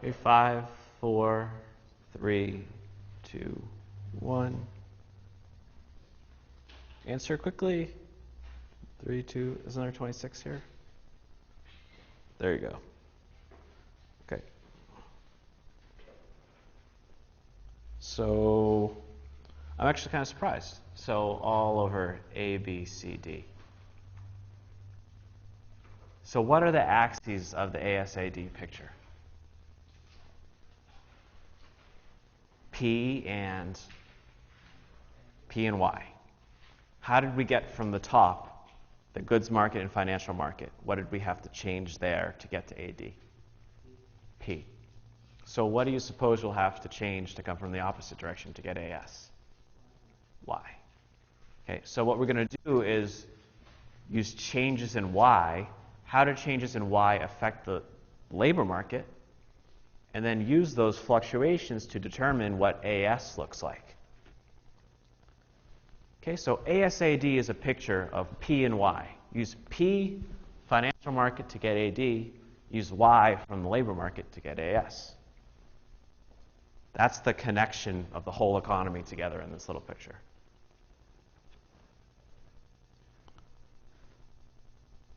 S1: Okay, 5, 4, 3, 2, 1. Answer quickly. 3, 2, isn't there 26 here? There you go. Okay. So I'm actually kind of surprised. So all over A, B, C, D. So what are the axes of the ASAD picture? P and Y. How did we get from the top, the goods market and financial market? What did we have to change there to get to AD? P. So what do you suppose we'll have to change to come from the opposite direction to get AS? Y. Okay, so what we're going to do is use changes in Y. How do changes in Y affect the labor market? And then use those fluctuations to determine what AS looks like. Okay, so ASAD is a picture of P and Y. Use P, financial market, to get AD. Use Y from the labor market to get AS. That's the connection of the whole economy together in this little picture.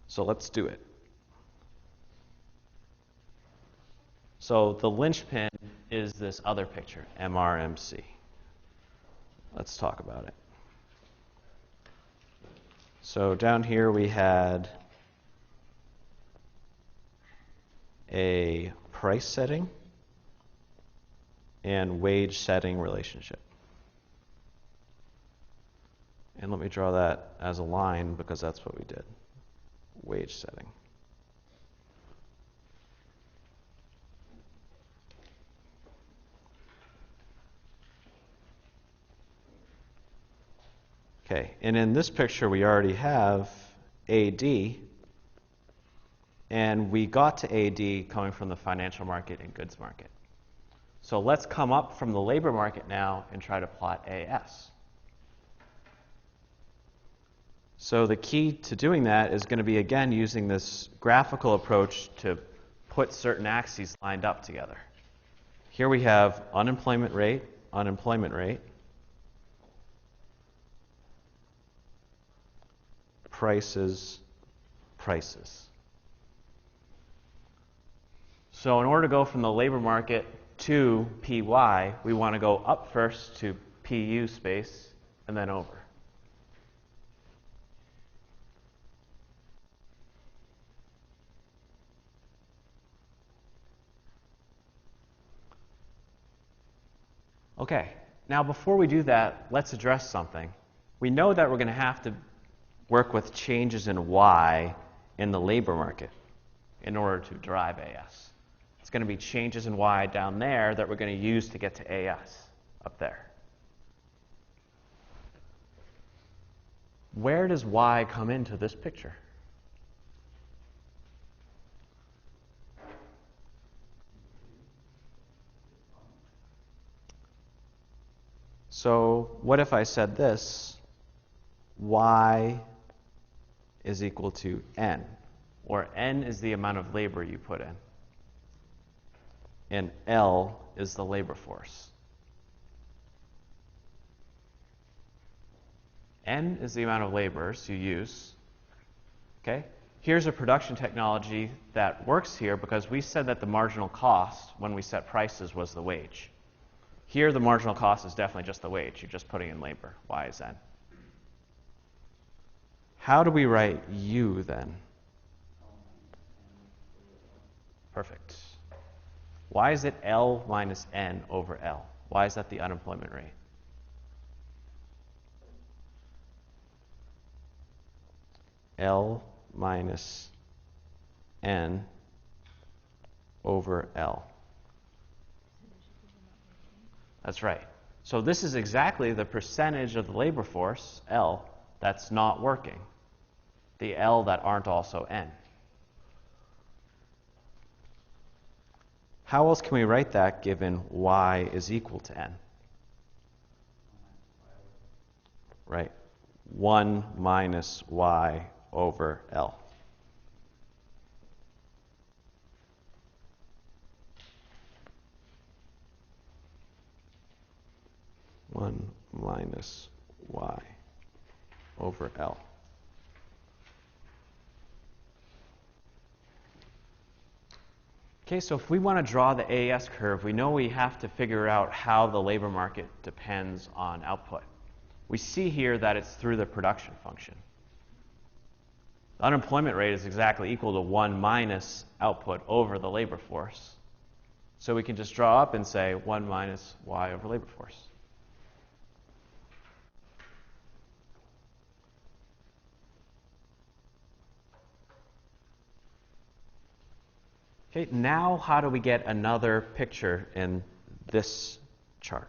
S1: So let's do it. So the linchpin is this other picture, MRMC. Let's talk about it. So down here we had a price setting and wage setting relationship. And let me draw that as a line because that's what we did. Wage setting. Okay, and in this picture we already have AD, and we got to AD coming from the financial market and goods market. So let's come up from the labor market now and try to plot AS. So the key to doing that is going to be, again, using this graphical approach to put certain axes lined up together. Here we have unemployment rate, prices. So in order to go from the labor market to PY, we want to go up first to PU space and then over. Okay, now before we do that, let's address something. We know that we're going to have to work with changes in Y in the labor market in order to derive AS. It's going to be changes in Y down there that we're going to use to get to AS up there. Where does Y come into this picture? So what if I said this? Y is equal to N, or N is the amount of labor you put in, and L is the labor force. N is the amount of laborers you use. Okay? Here's a production technology that works here because we said that the marginal cost when we set prices was the wage. Here the marginal cost is definitely just the wage. You're just putting in labor. Y is N. How do we write U then? Perfect. Why is it L minus N over L? Why is that the unemployment rate? L minus N over L. That's right. So this is exactly the percentage of the labor force, L, that's not working. The L that aren't also N. How else can we write that given Y is equal to N? Right. 1 minus Y over L. One minus Y over L. Okay, so if we want to draw the AES curve, we know we have to figure out how the labor market depends on output. We see here that it's through the production function. The unemployment rate is exactly equal to 1 minus output over the labor force. So we can just draw up and say 1 minus y over labor force. Okay, now how do we get another picture in this chart?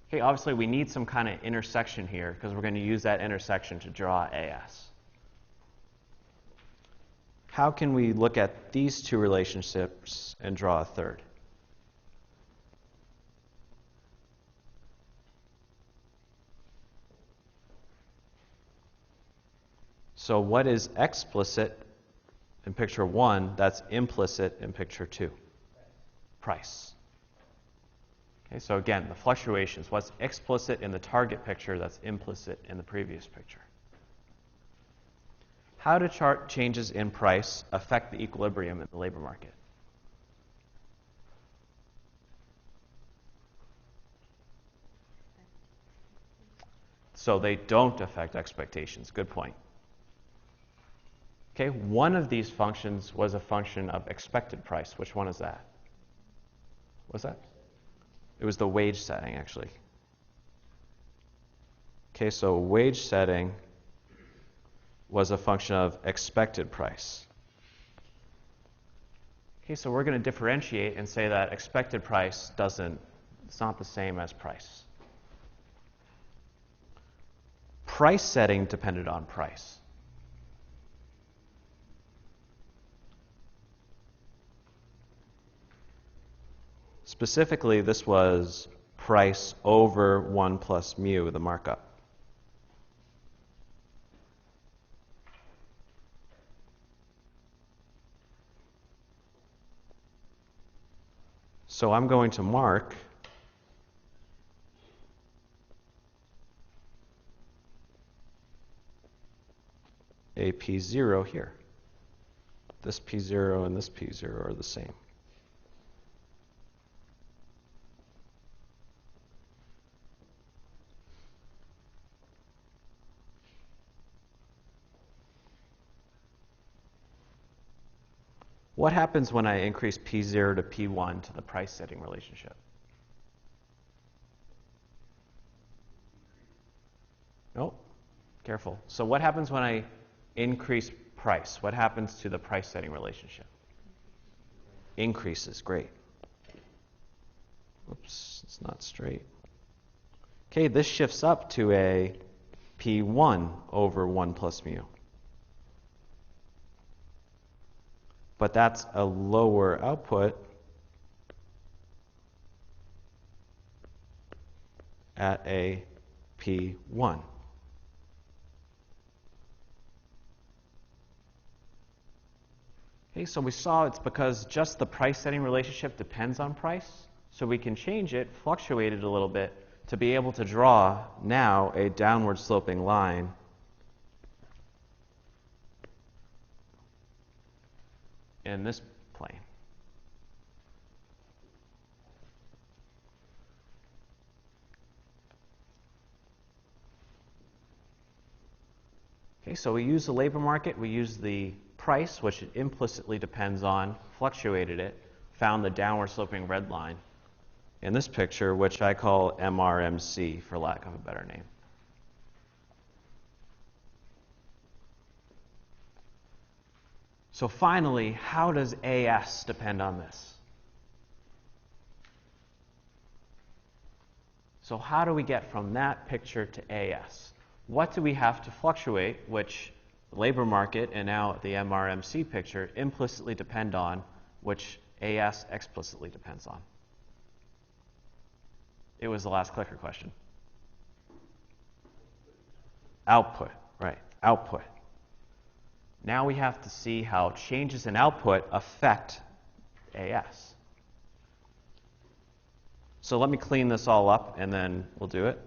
S1: Okay, obviously we need some kind of intersection here because we're going to use that intersection to draw AS. How can we look at these two relationships and draw a third? So what is explicit in picture 1 that's implicit in picture 2? Price. Okay, so again, the fluctuations, what's explicit in the target picture that's implicit in the previous picture. How do chart changes in price affect the equilibrium in the labor market? So they don't affect expectations. Good point. Okay, one of these functions was a function of expected price. Which one is that? What's that? It was the wage setting, actually. Okay, so wage setting was a function of expected price. Okay, so we're going to differentiate and say that expected price it's not the same as price. Price setting depended on price. Specifically, this was price over 1 plus mu, the markup. So I'm going to mark a P0 here. This P0 and this P0 are the same. What happens when I increase P0 to P1 to the price setting relationship? Nope. Careful. So what happens when I increase price? What happens to the price setting relationship? Increases. Great. Oops, it's not straight. Okay, this shifts up to a P1 over 1 plus mu. But that's a lower output at a P1. Okay, so we saw it's because just the price setting relationship depends on price, so we can change it, fluctuate it a little bit, to be able to draw now a downward sloping line in this plane. Okay, so we use the labor market, we use the price, which it implicitly depends on, fluctuated it, found the downward sloping red line in this picture, which I call MRMC for lack of a better name. So finally, how does AS depend on this? So how do we get from that picture to AS? What do we have to fluctuate, which the labor market and now the MRMC picture implicitly depend on, which AS explicitly depends on? It was the last clicker question. Output, right, output. Now we have to see how changes in output affect AS. So let me clean this all up and then we'll do it.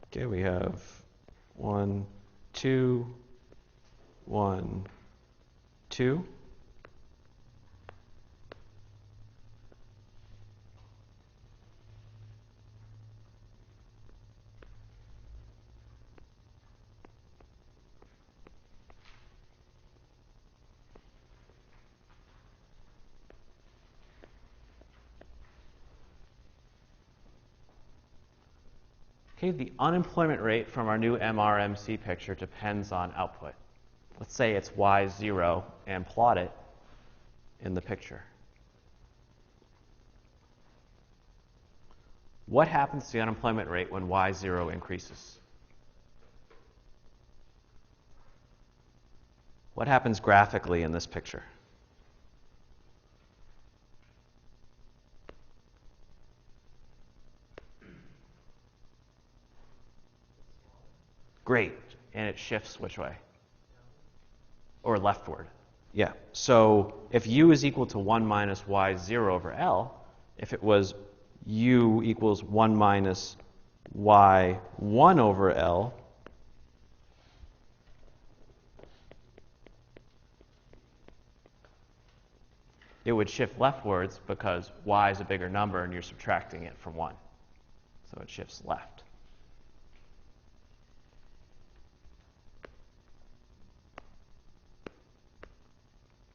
S1: Okay, we have 1, 2, 1, 2. Okay, the unemployment rate from our new MRMC picture depends on output. Let's say it's Y0 and plot it in the picture. What happens to the unemployment rate when Y0 increases? What happens graphically in this picture? Great. And it shifts which way? Or leftward. Yeah. So if u is equal to 1 minus y0 over L, if it was u equals 1 minus y1 over L, it would shift leftwards because y is a bigger number and you're subtracting it from 1. So it shifts left.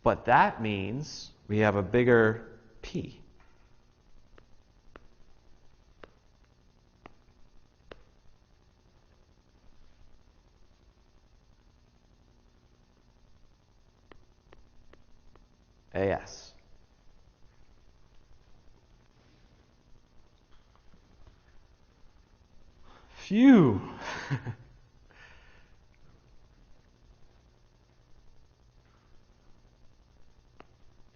S1: But that means we have a bigger P. AS. Phew.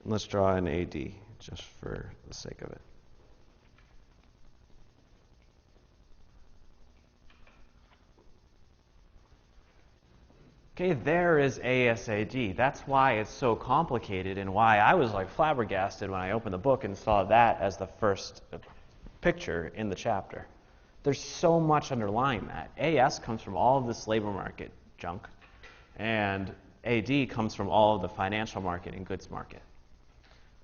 S1: Let's draw an AD just for the sake of it. Okay, there is ASAD. That's why it's so complicated and why I was like flabbergasted when I opened the book and saw that as the first picture in the chapter. There's so much underlying that. AS comes from all of this labor market junk, and AD comes from all of the financial market and goods market.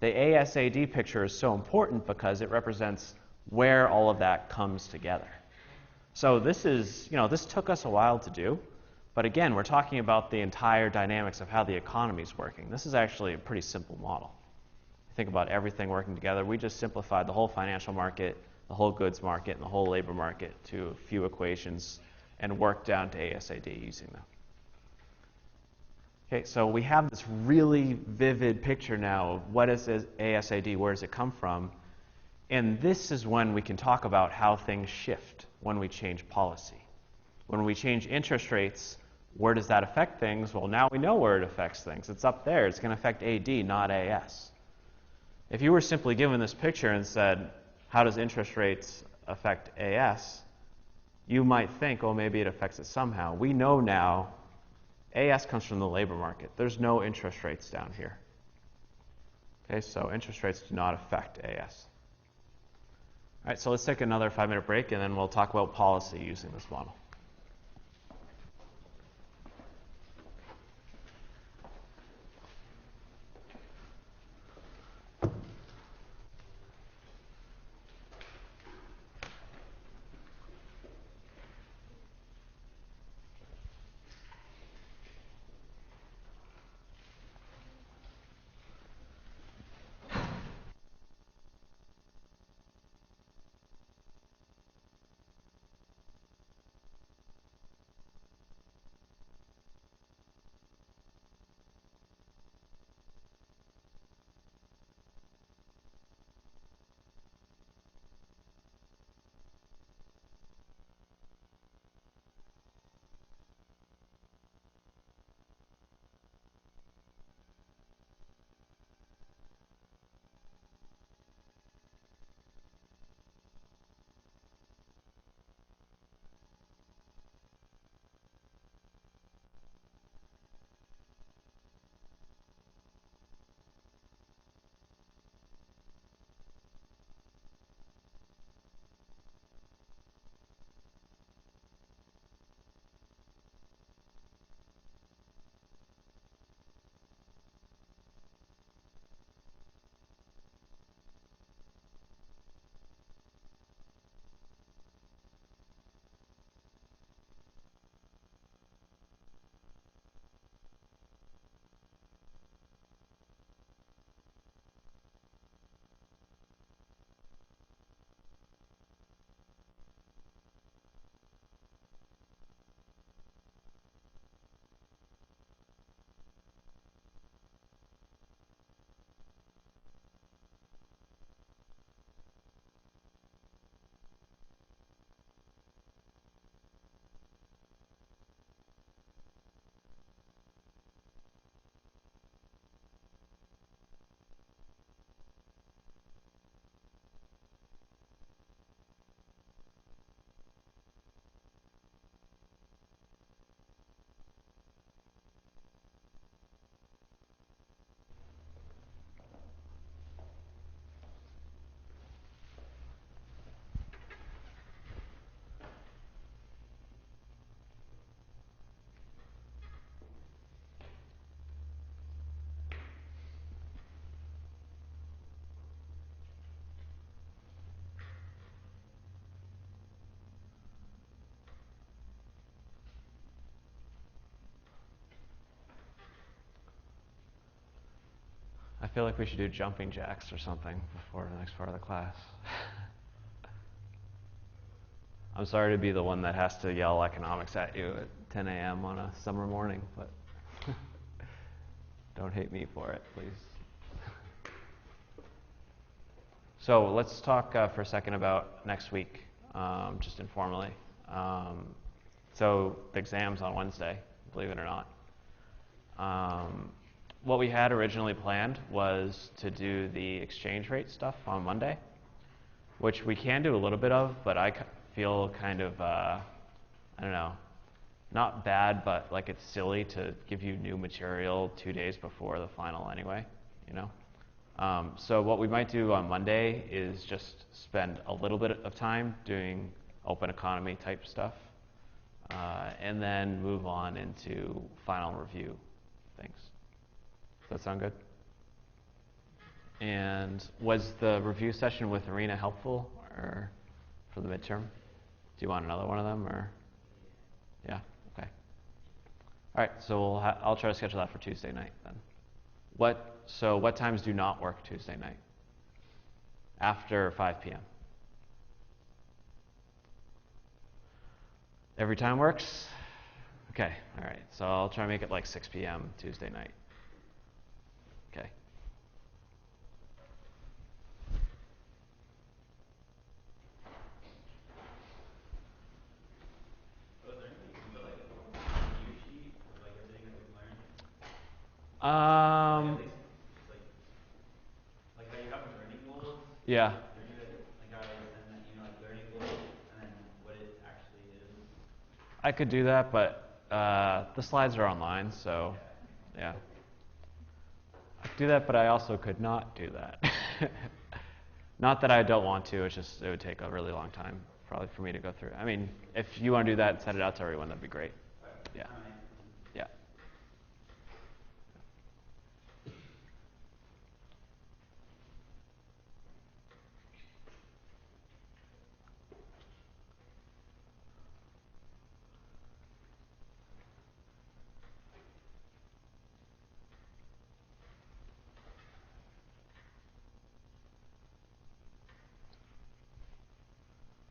S1: The ASAD picture is so important because it represents where all of that comes together. So this is, this took us a while to do, but again, we're talking about the entire dynamics of how the economy is working. This is actually a pretty simple model. Think about everything working together. We just simplified the whole financial market, the whole goods market, and the whole labor market to a few equations and worked down to ASAD using them. Okay, so we have this really vivid picture now of what is ASAD, where does it come from, and this is when we can talk about how things shift when we change policy. When we change interest rates, where does that affect things? Well, now we know where it affects things. It's up there. It's going to affect AD, not AS. If you were simply given this picture and said, how does interest rates affect AS, you might think, oh, maybe it affects it somehow. We know now AS comes from the labor market. There's no interest rates down here. Okay, so interest rates do not affect AS. All right, so let's take another 5-minute break, and then we'll talk about policy using this model. feel like we should do jumping jacks or something before the next part of the class. I'm sorry to be the one that has to yell economics at you at 10 a.m. on a summer morning, but don't hate me for it, please. So let's talk for a second about next week, just informally. So the exam's on Wednesday, believe it or not. What we had originally planned was to do the exchange rate stuff on Monday, which we can do a little bit of, but I feel kind of, I don't know, not bad, but like it's silly to give you new material 2 days before the final anyway, you know? So what we might do on Monday is just spend a little bit of time doing open economy type stuff, and then move on into final review things. Does that sound good? And was the review session with Arena helpful or for the midterm? Do you want another one of them or? Yeah, okay. All right, so I'll try to schedule that for Tuesday night then. So what times do not work Tuesday night? After 5 p.m. Every time works? Okay, all right. So I'll try to make it like 6 p.m. Tuesday night. Okay.
S2: Was there anything you can put like a review sheet of like everything that we've learned? At least like how you have learning goals.
S1: Yeah.
S2: Like how I send that, you know, like learning goals and then what it actually is.
S1: I could do that, but the slides are online, so yeah. I could do that, but I also could not do that. Not that I don't want to, it's just it would take a really long time probably for me to go through. I mean, if you want to do that and send it out to everyone, that'd be great. Yeah. Yeah.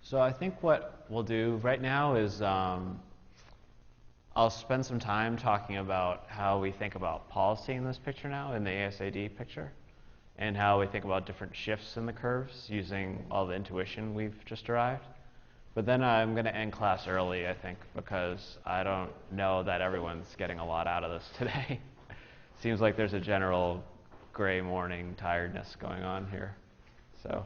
S1: So I think what we'll do right now is I'll spend some time talking about how we think about policy in this picture now, in the ASAD picture, and how we think about different shifts in the curves using all the intuition we've just derived. But then I'm going to end class early, I think, because I don't know that everyone's getting a lot out of this today. Seems like there's a general gray morning tiredness going on here. So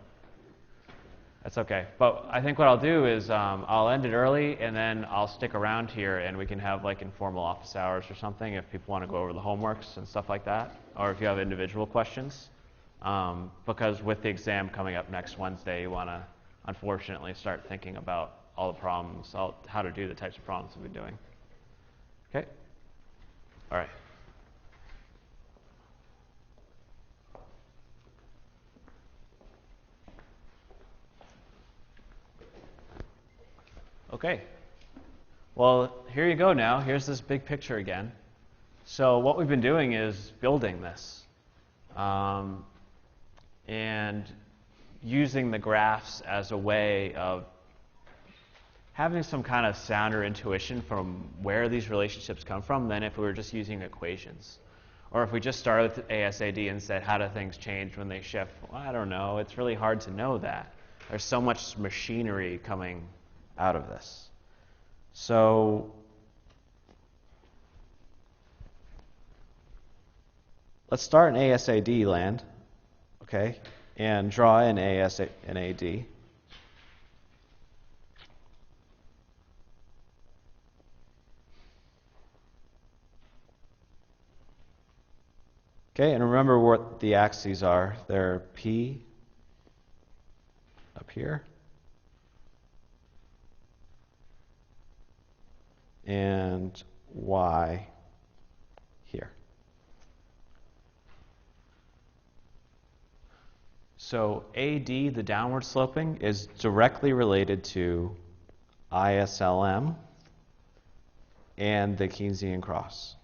S1: that's okay. But I think what I'll do is I'll end it early, and then I'll stick around here, and we can have like informal office hours or something if people want to go over the homeworks and stuff like that, or if you have individual questions. Because with the exam coming up next Wednesday, you want to, unfortunately, start thinking about all the problems, how to do the types of problems we've been doing. Okay? All right. Okay. Well, here you go now. Here's this big picture again. So what we've been doing is building this. And using the graphs as a way of having some kind of sounder intuition from where these relationships come from than if we were just using equations. Or if we just started with ASAD and said, how do things change when they shift? Well, I don't know. It's really hard to know that. There's so much machinery coming out of this. So let's start in ASAD land, okay, and draw in AD. Okay, and remember what the axes are. They're P up here and Y here. So AD, the downward sloping, is directly related to ISLM and the Keynesian cross.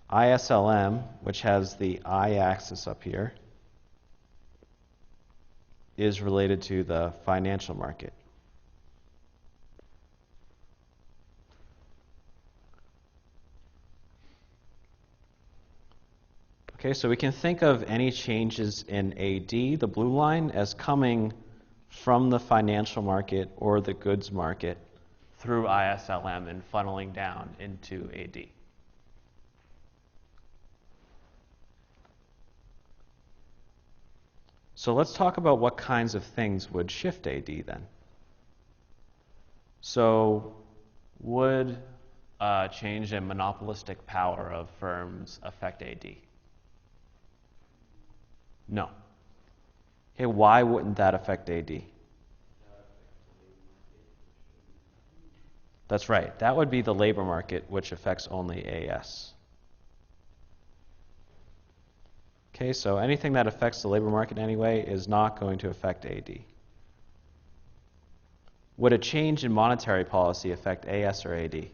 S1: ISLM, which has the I-axis up here, is related to the financial market. Okay, so we can think of any changes in AD, the blue line, as coming from the financial market or the goods market through ISLM and funneling down into AD. So let's talk about what kinds of things would shift AD then. So would change in monopolistic power of firms affect AD? No. Okay, why wouldn't that affect AD? That's right. That would be the labor market, which affects only AS. Okay, so anything that affects the labor market anyway is not going to affect AD. Would a change in monetary policy affect AS or AD?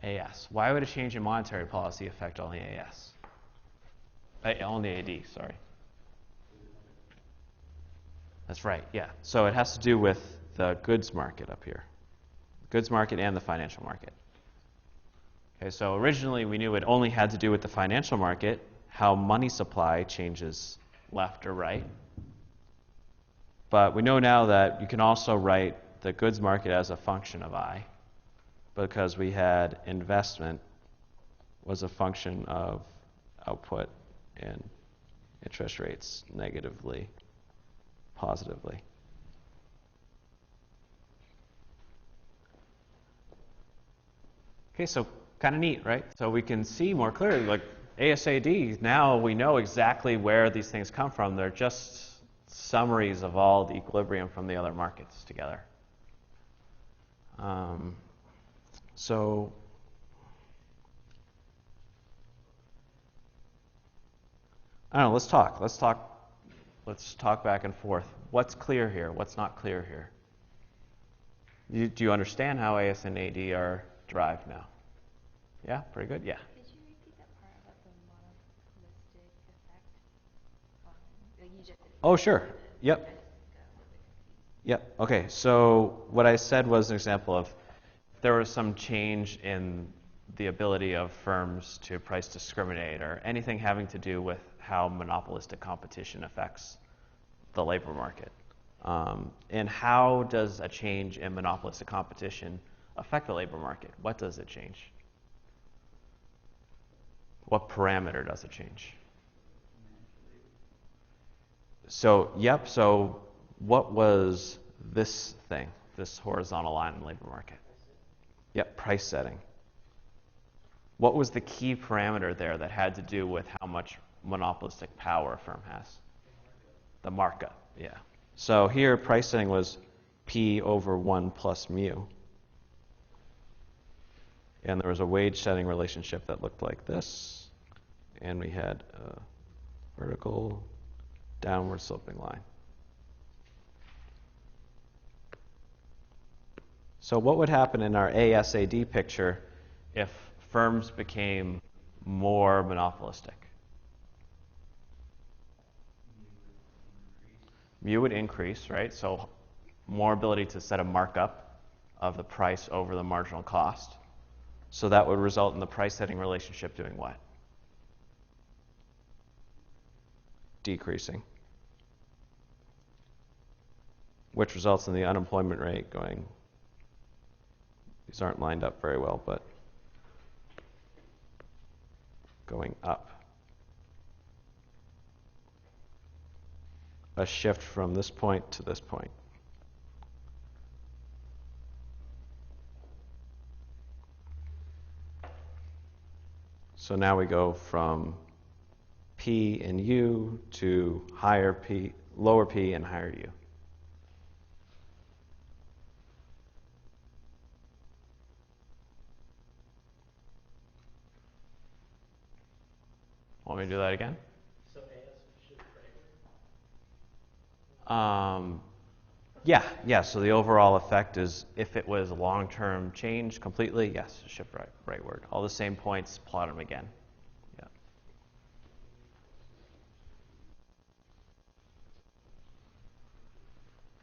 S1: AS. Why would a change in monetary policy affect only AS? Only AD, sorry. That's right, yeah. So it has to do with the goods market up here. Goods market and the financial market. Okay, so originally we knew it only had to do with the financial market, how money supply changes left or right. But we know now that you can also write the goods market as a function of I, because we had investment was a function of output and interest rates negatively, positively. Okay, so kind of neat, right? So we can see more clearly, like ASAD, now we know exactly where these things come from. They're just summaries of all the equilibrium from the other markets together. So I don't know, let's talk back and forth. What's clear here? What's not clear here? Do you understand how AS and AD are derived now? Yeah, pretty good? Yeah.
S3: Could you repeat that part about the monopolistic effect? Like you just did it.
S1: Oh, sure. Yep.
S3: I just got a little bit confused.
S1: Yep. Okay. So what I said was an example of there was some change in the ability of firms to price discriminate or anything having to do with how monopolistic competition affects the labor market. And how does a change in monopolistic competition affect the labor market? What does it change? What parameter does it change? So, yep, so what was this thing, this horizontal line in the labor market? Yep, price setting. What was the key parameter there that had to do with how much monopolistic power a firm has? The markup, yeah. So here price setting was P over 1 plus mu. And there was a wage setting relationship that looked like this. And we had a vertical downward sloping line. So what would happen in our ASAD picture if firms became more monopolistic? Mu would increase, right? So more ability to set a markup of the price over the marginal cost. So that would result in the price setting relationship doing what? Decreasing. Which results in the unemployment rate going, these aren't lined up very well, but going up. A shift from this point to this point. So now we go from P and U to higher P, lower P and higher U. Want me to do that again?
S4: So AS would shift forever?
S1: Yeah. So the overall effect is, if it was a long-term change completely, yes, shift rightward. All the same points, plot them again.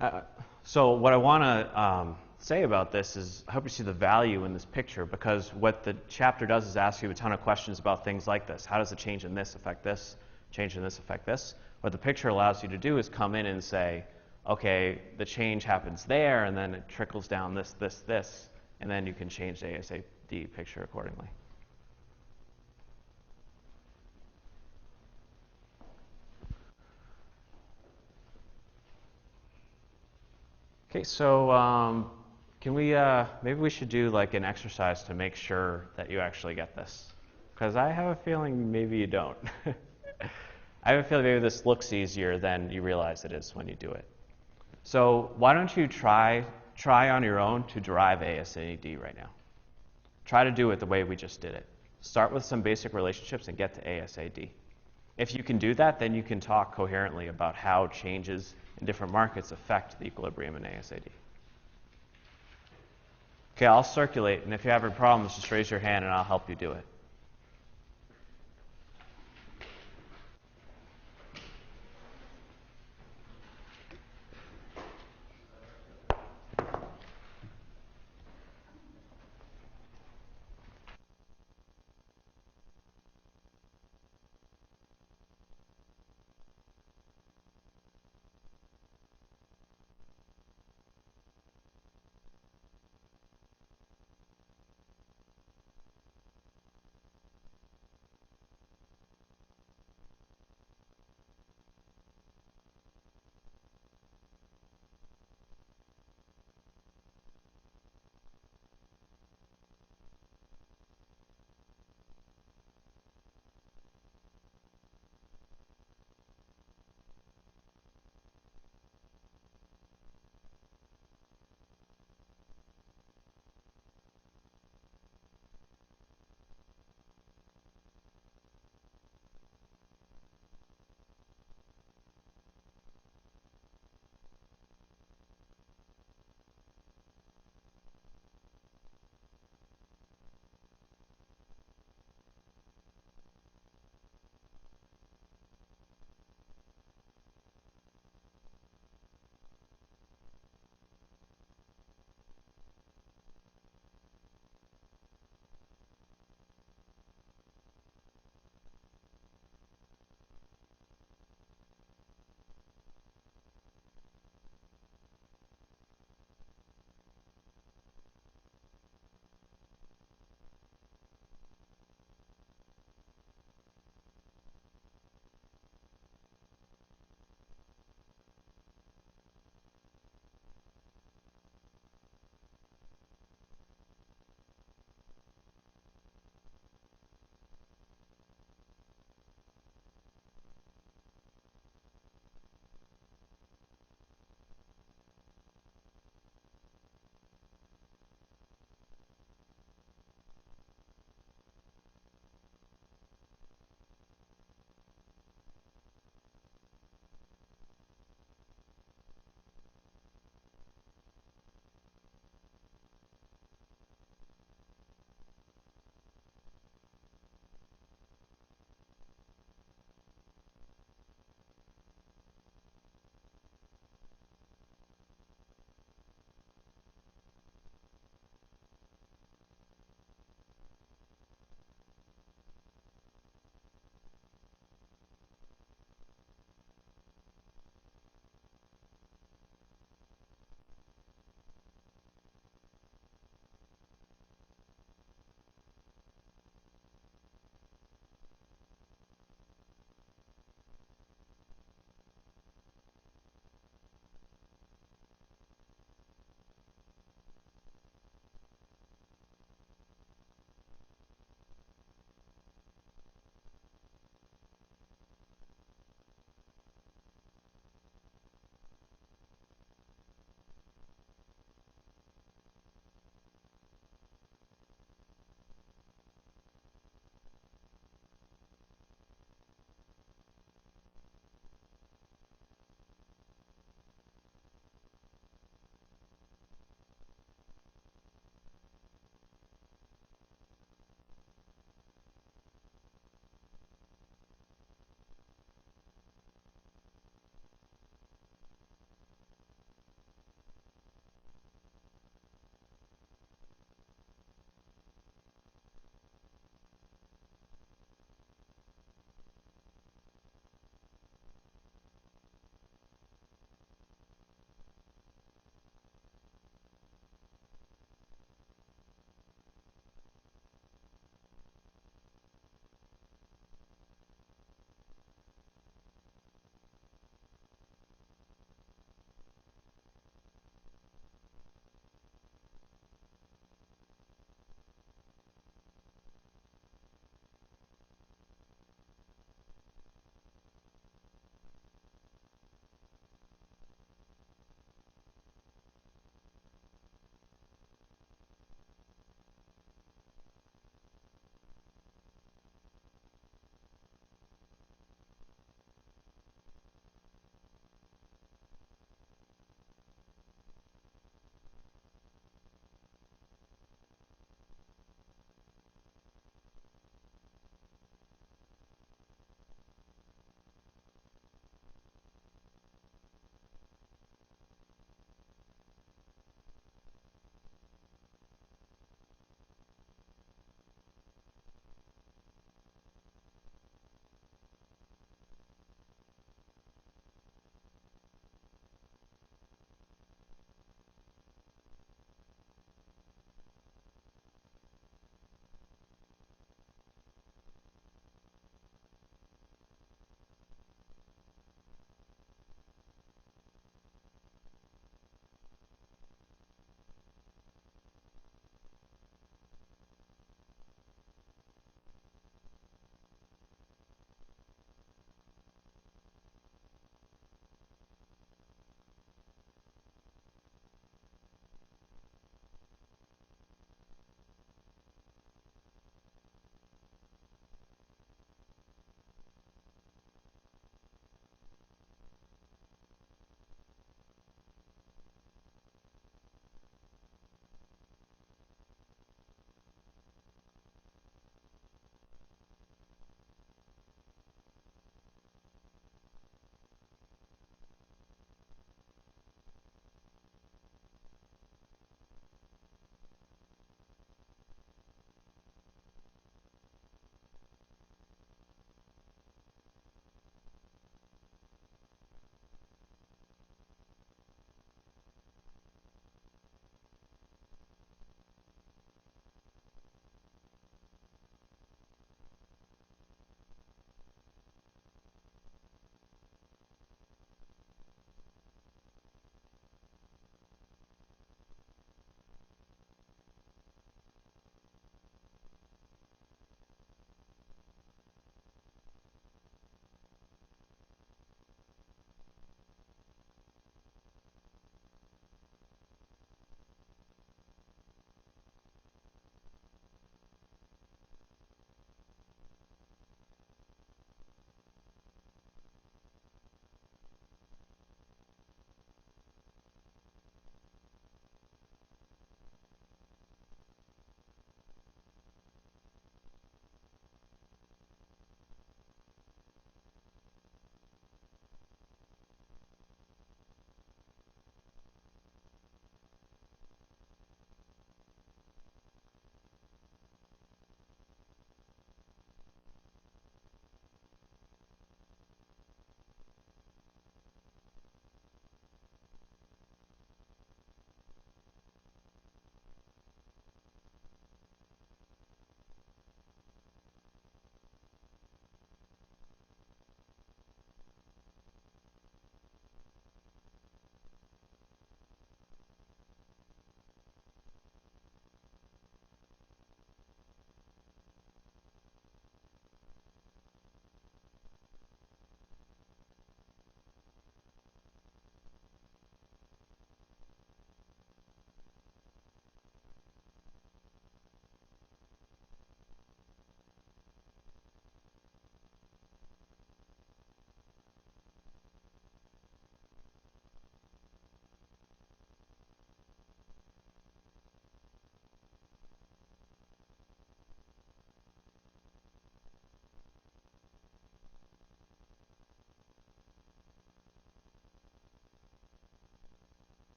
S1: Yeah. So what I want to say about this is, I hope you see the value in this picture, because what the chapter does is ask you a ton of questions about things like this. How does the change in this affect this? Change in this affect this? What the picture allows you to do is come in and say, okay, the change happens there, and then it trickles down this, and then you can change the ASAD picture accordingly. Okay, so can we, maybe we should do like an exercise to make sure that you actually get this. Because I have a feeling maybe you don't. I have a feeling maybe this looks easier than you realize it is when you do it. So why don't you try on your own to derive ASAD right now. Try to do it the way we just did it. Start with some basic relationships and get to ASAD. If you can do that, then you can talk coherently about how changes in different markets affect the equilibrium in ASAD. Okay, I'll circulate, and if you have any problems, just raise your hand and I'll help you do it.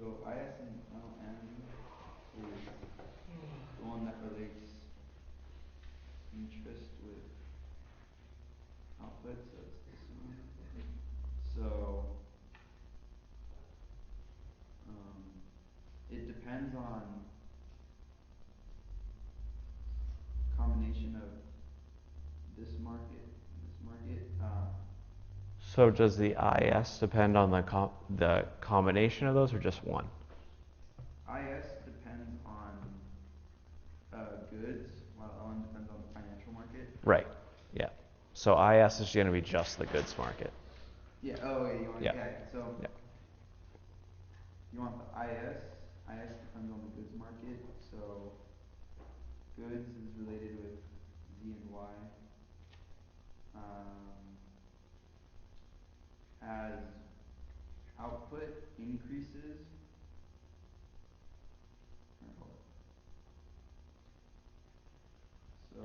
S4: So IS and LM is the one that relates interest with output, so it's this one. So, it depends on combination of this market and this market.
S1: So does the IS depend on the combination of those or just one?
S4: IS depends on goods, while LM depends on the financial market.
S1: Right. Yeah. So IS is going to be just the goods market.
S4: Yeah. Oh, yeah. You want?
S1: Yeah.
S4: Yeah. So
S1: Yeah.
S4: you want the IS. IS depends on the goods market. So goods is related with Z and Y. As output increases, so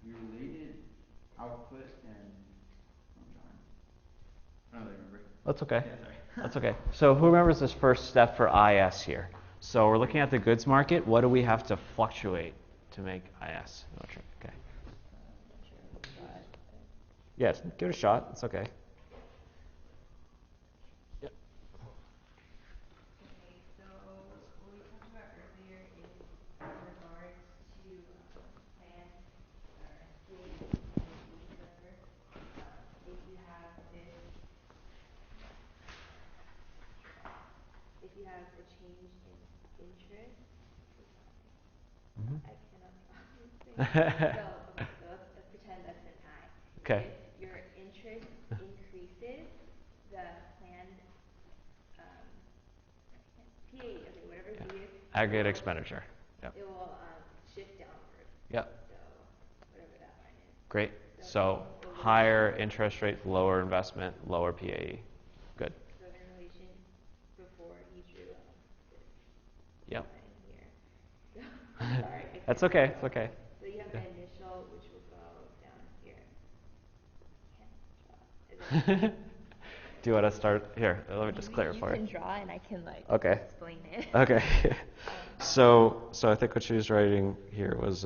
S4: we related output and I don't really remember.
S1: That's okay.
S4: Yeah, sorry.
S1: That's okay. So who remembers this first step for IS here? So we're looking at the goods market. What do we have to fluctuate to make IS? Okay. Yes, give it a shot. It's okay. Yep.
S3: Okay, so what we talked about earlier is in regards to plan or PAE or whatever. If you have this, if you have a change in interest, I cannot draw this thing. So okay, so let's pretend that's an I.
S1: Okay.
S3: If your interest increases, the planned PAE, okay, whatever
S1: Yeah.
S3: Z is,
S1: Aggregate expenditure. Yep.
S3: it will shift downward.
S1: Yep.
S3: So whatever that line is.
S1: Great. So
S3: in
S1: higher interest rates, lower investment, lower PAE. Good.
S3: So in relation before you drew this
S1: Yep.
S3: line here. So sorry.
S1: That's okay. It's okay.
S3: So you have
S1: Yeah.
S3: the initial, which will go down here. Can't draw.
S1: Do you want to start here? Let me just clarify.
S3: You can draw and I can
S1: Okay.
S3: explain it.
S1: Okay. So I think what she was writing here was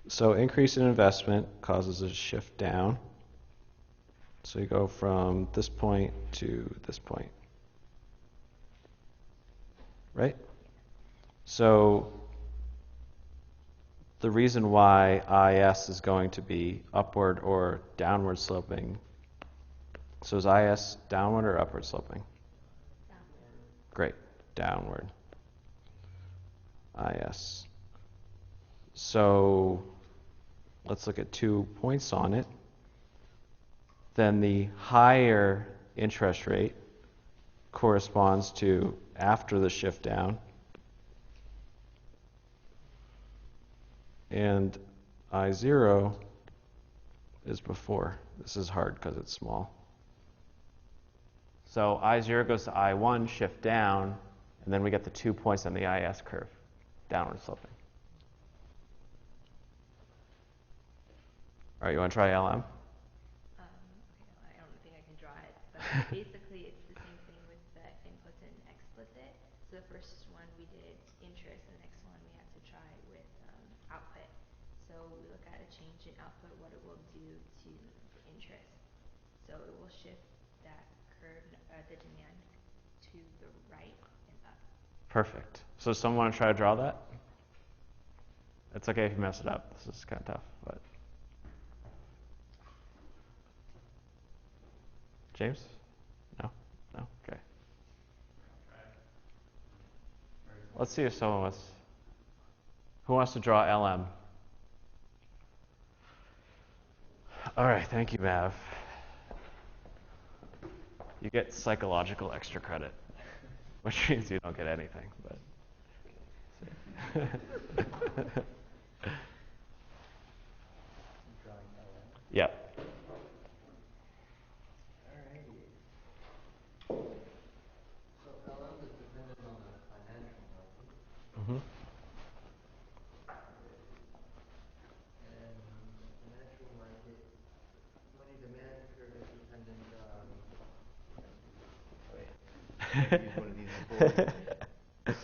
S1: so increase in investment causes a shift down. So you go from this point to this point. Right? So the reason why IS is going to be upward or downward sloping. So is IS downward or upward sloping?
S3: Downward.
S1: Great. Downward. IS. So let's look at 2 points on it. Then the higher interest rate corresponds to after the shift down. And I0 is before. This is hard because it's small. So I0 goes to I1, shift down, and then we get the 2 points on the IS curve, downward sloping. All right, you want to try LM?
S3: Okay, I don't think I can draw it, but basically it's the same thing with the implicit and explicit. So the first one we did interest, and the next one we have to try with output. So we look at a change in output, what it will do to the interest. So it will shift that curve, the demand, to the right and up.
S1: Perfect. So someone want to try to draw that? It's okay if you mess it up. This is kind of tough, but. James? No? No? Okay. Let's see if someone wants. Who wants to draw LM? All right, thank you, Mav. You get psychological extra credit, which means you don't get anything, but. Yeah.
S5: Alrighty. So LM is dependent on the financial market.
S1: Mm-hmm.
S5: And
S6: Use one of these before. I have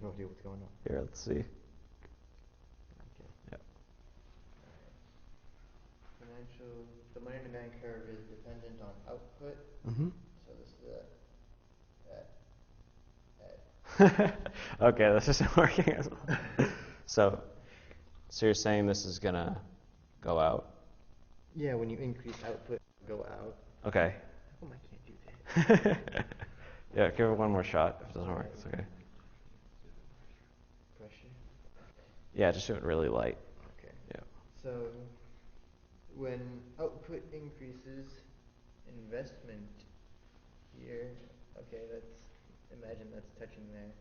S6: no idea what's going on.
S1: Here, let's see.
S6: Okay.
S1: Yep.
S5: Financial, the money demand curve is dependent on output,
S1: Mm-hmm.
S5: so this is at
S1: Okay, this isn't working as well. So you're saying this is gonna go out?
S6: Yeah, when you increase output, go out.
S1: Okay.
S6: How come I can't do that?
S1: Yeah, give it one more shot. If it doesn't work, it's okay.
S6: Pressure.
S1: Yeah, just do it really light.
S6: Okay.
S1: Yeah.
S6: So when output increases, investment here, okay, imagine that's touching there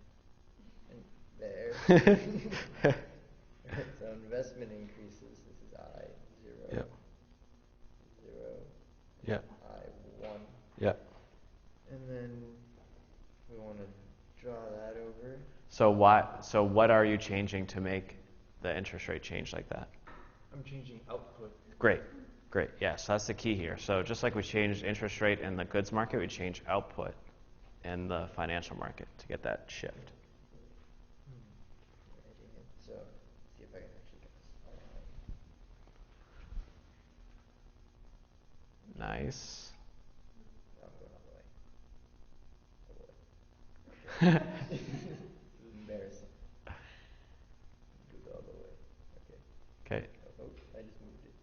S6: and there. Right, so investment increases, this is I, 0,
S1: Yep.
S6: 0,
S1: Yep.
S6: I, 1.
S1: Yep.
S6: And then we want to draw that over.
S1: So what are you changing to make the interest rate change like that?
S6: I'm changing output.
S1: Great. Great. Yes, that's the key here. So just like we changed interest rate in the goods market, we change output in the financial market to get that shift.
S6: So, see if I can actually get this.
S1: Nice.
S6: I'm going all the way. All the way. This is embarrassing. Go all the way. Okay.
S1: Okay.
S6: Oh, I just moved it.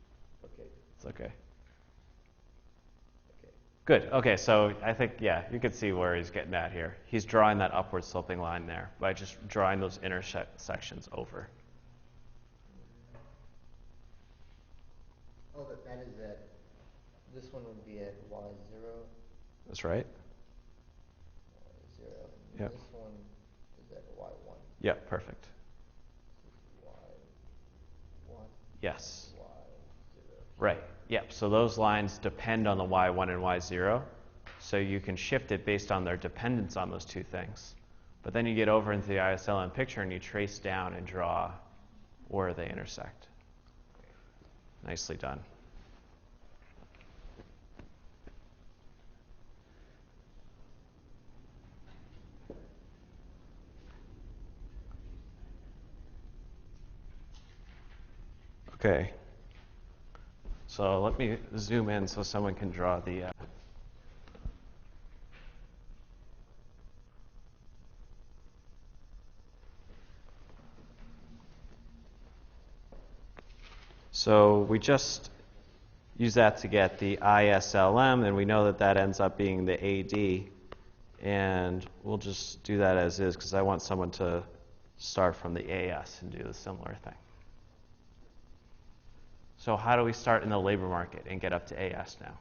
S6: Okay.
S1: It's okay.
S6: Okay.
S1: Good. Okay, so I think, yeah, you can see where he's getting at here. He's drawing that upward sloping line there by just drawing those intersections over.
S6: Oh, that is at, this one would be at y0.
S1: That's right.
S6: Y0.
S1: Yep.
S6: This one is at y1.
S1: Yep, perfect.
S6: Y1.
S1: Yes.
S6: Y0.
S1: Right. Yep. So those lines depend on the y1 and y0. So you can shift it based on their dependence on those two things. But then you get over into the ISLM picture and you trace down and draw where they intersect. Nicely done. Okay. So let me zoom in so someone can draw the So we just use that to get the ISLM, and we know that that ends up being the AD. And we'll just do that as is, because I want someone to start from the AS and do the similar thing. So how do we start in the labor market and get up to AS now?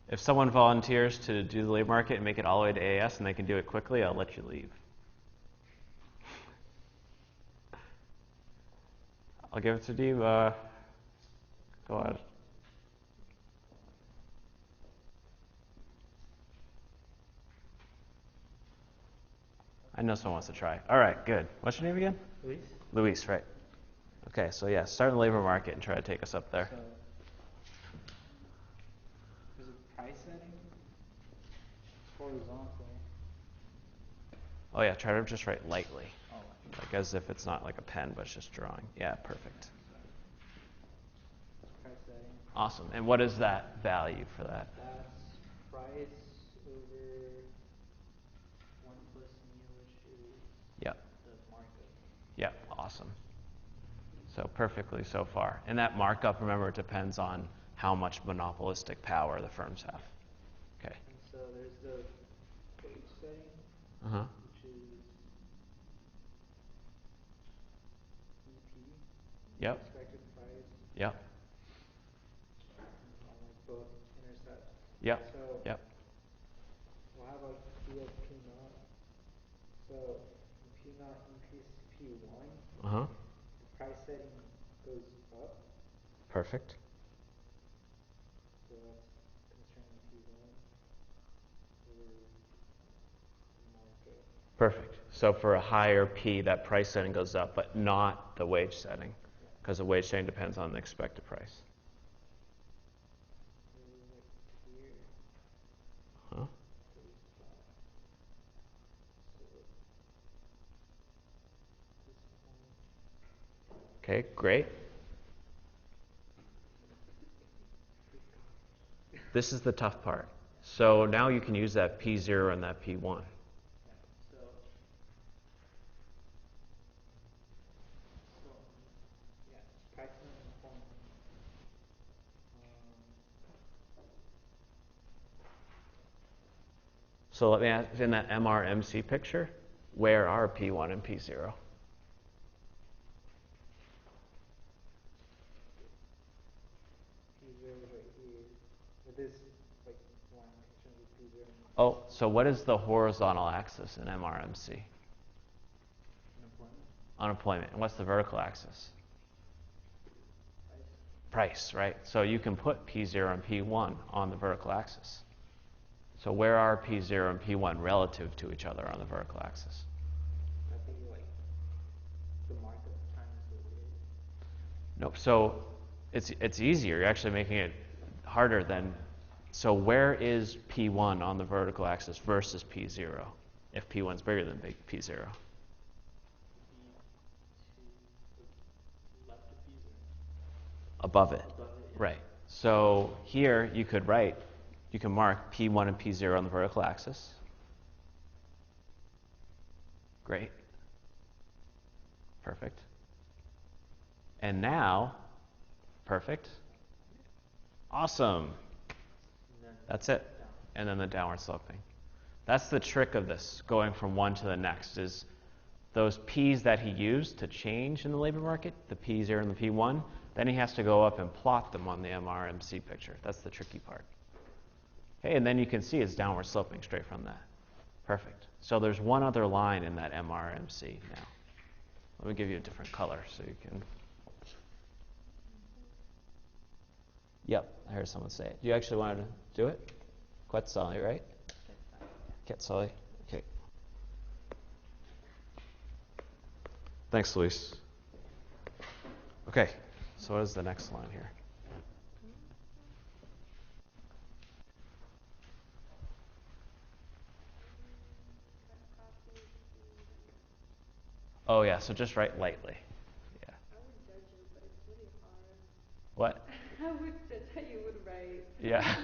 S1: If someone volunteers to do the labor market and make it all the way to AS and they can do it quickly, I'll let you leave. I'll give it to Diva. Go ahead. I know someone wants to try. All right, good. What's your name again?
S5: Luis?
S1: Luis, right. Okay, so yeah, start in the labor market and try to take us up there.
S4: So, there's a price setting. It's horizontal.
S1: Oh yeah, try to just write lightly.
S4: Oh,
S1: Like as if it's not like a pen, but it's just drawing. Yeah, perfect.
S4: price setting.
S1: Awesome. And what is that value for that?
S4: That's price over 1 plus mu, which is
S1: Yep.
S4: the markup.
S1: Yep, awesome. So perfectly so far. And that markup, remember, depends on how much monopolistic power the firms have. Okay.
S4: And so there's the wage setting,
S1: Uh-huh.
S4: which is EP,
S1: Yep.
S4: expected price,
S1: Yep.
S4: on like both intercepts.
S1: Yep.
S4: So
S1: Yep.
S4: we'll have a P of P naught. So when P naught increases to P1,
S1: Uh-huh.
S4: the price setting goes up.
S1: Perfect.
S4: So that's constraining P1 over the markup.
S1: Perfect. So for a higher P, that price setting goes up, but not the wage setting, because the wage setting depends on the expected price. Huh? Okay, great. This is the tough part. So now you can use that P0 and that P1.
S5: Price and employment.
S1: So let me ask, in that MRMC picture, where are P1 and P0?
S5: P0 right here. With this like line connection with P0.
S1: Oh, so what is the horizontal axis in MRMC?
S5: Unemployment.
S1: Unemployment. And what's the vertical axis? Price, right? So you can put P0 and P1 on the vertical axis. So where are P0 and P1 relative to each other on the vertical axis?
S5: That'd be like the markup times the wage.
S1: Nope. So it's easier. You're actually making it harder than. So where is P1 on the vertical axis versus P0? If P1's bigger than P0. Above it. Right. So here you could mark P1 and P0 on the vertical axis. Great. Perfect. And now, perfect. Awesome. That's it. And then the downward sloping. That's the trick of this, going from one to the next, is those P's that he used to change in the labor market, the P0 and the P1, then he has to go up and plot them on the MRMC picture. That's the tricky part. Okay, and then you can see it's downward sloping straight from that. Perfect. So there's one other line in that MRMC now. Let me give you a different color so you can. Yep, I heard someone say it. Do you actually want to do it? Quetzali, right? Quetzali. Okay. Thanks, Luis. Okay, so what is the next line here? Oh yeah, so just write lightly. Yeah.
S7: I would judge you, but it's really hard.
S1: What?
S7: I would judge how you would write.
S1: Yeah.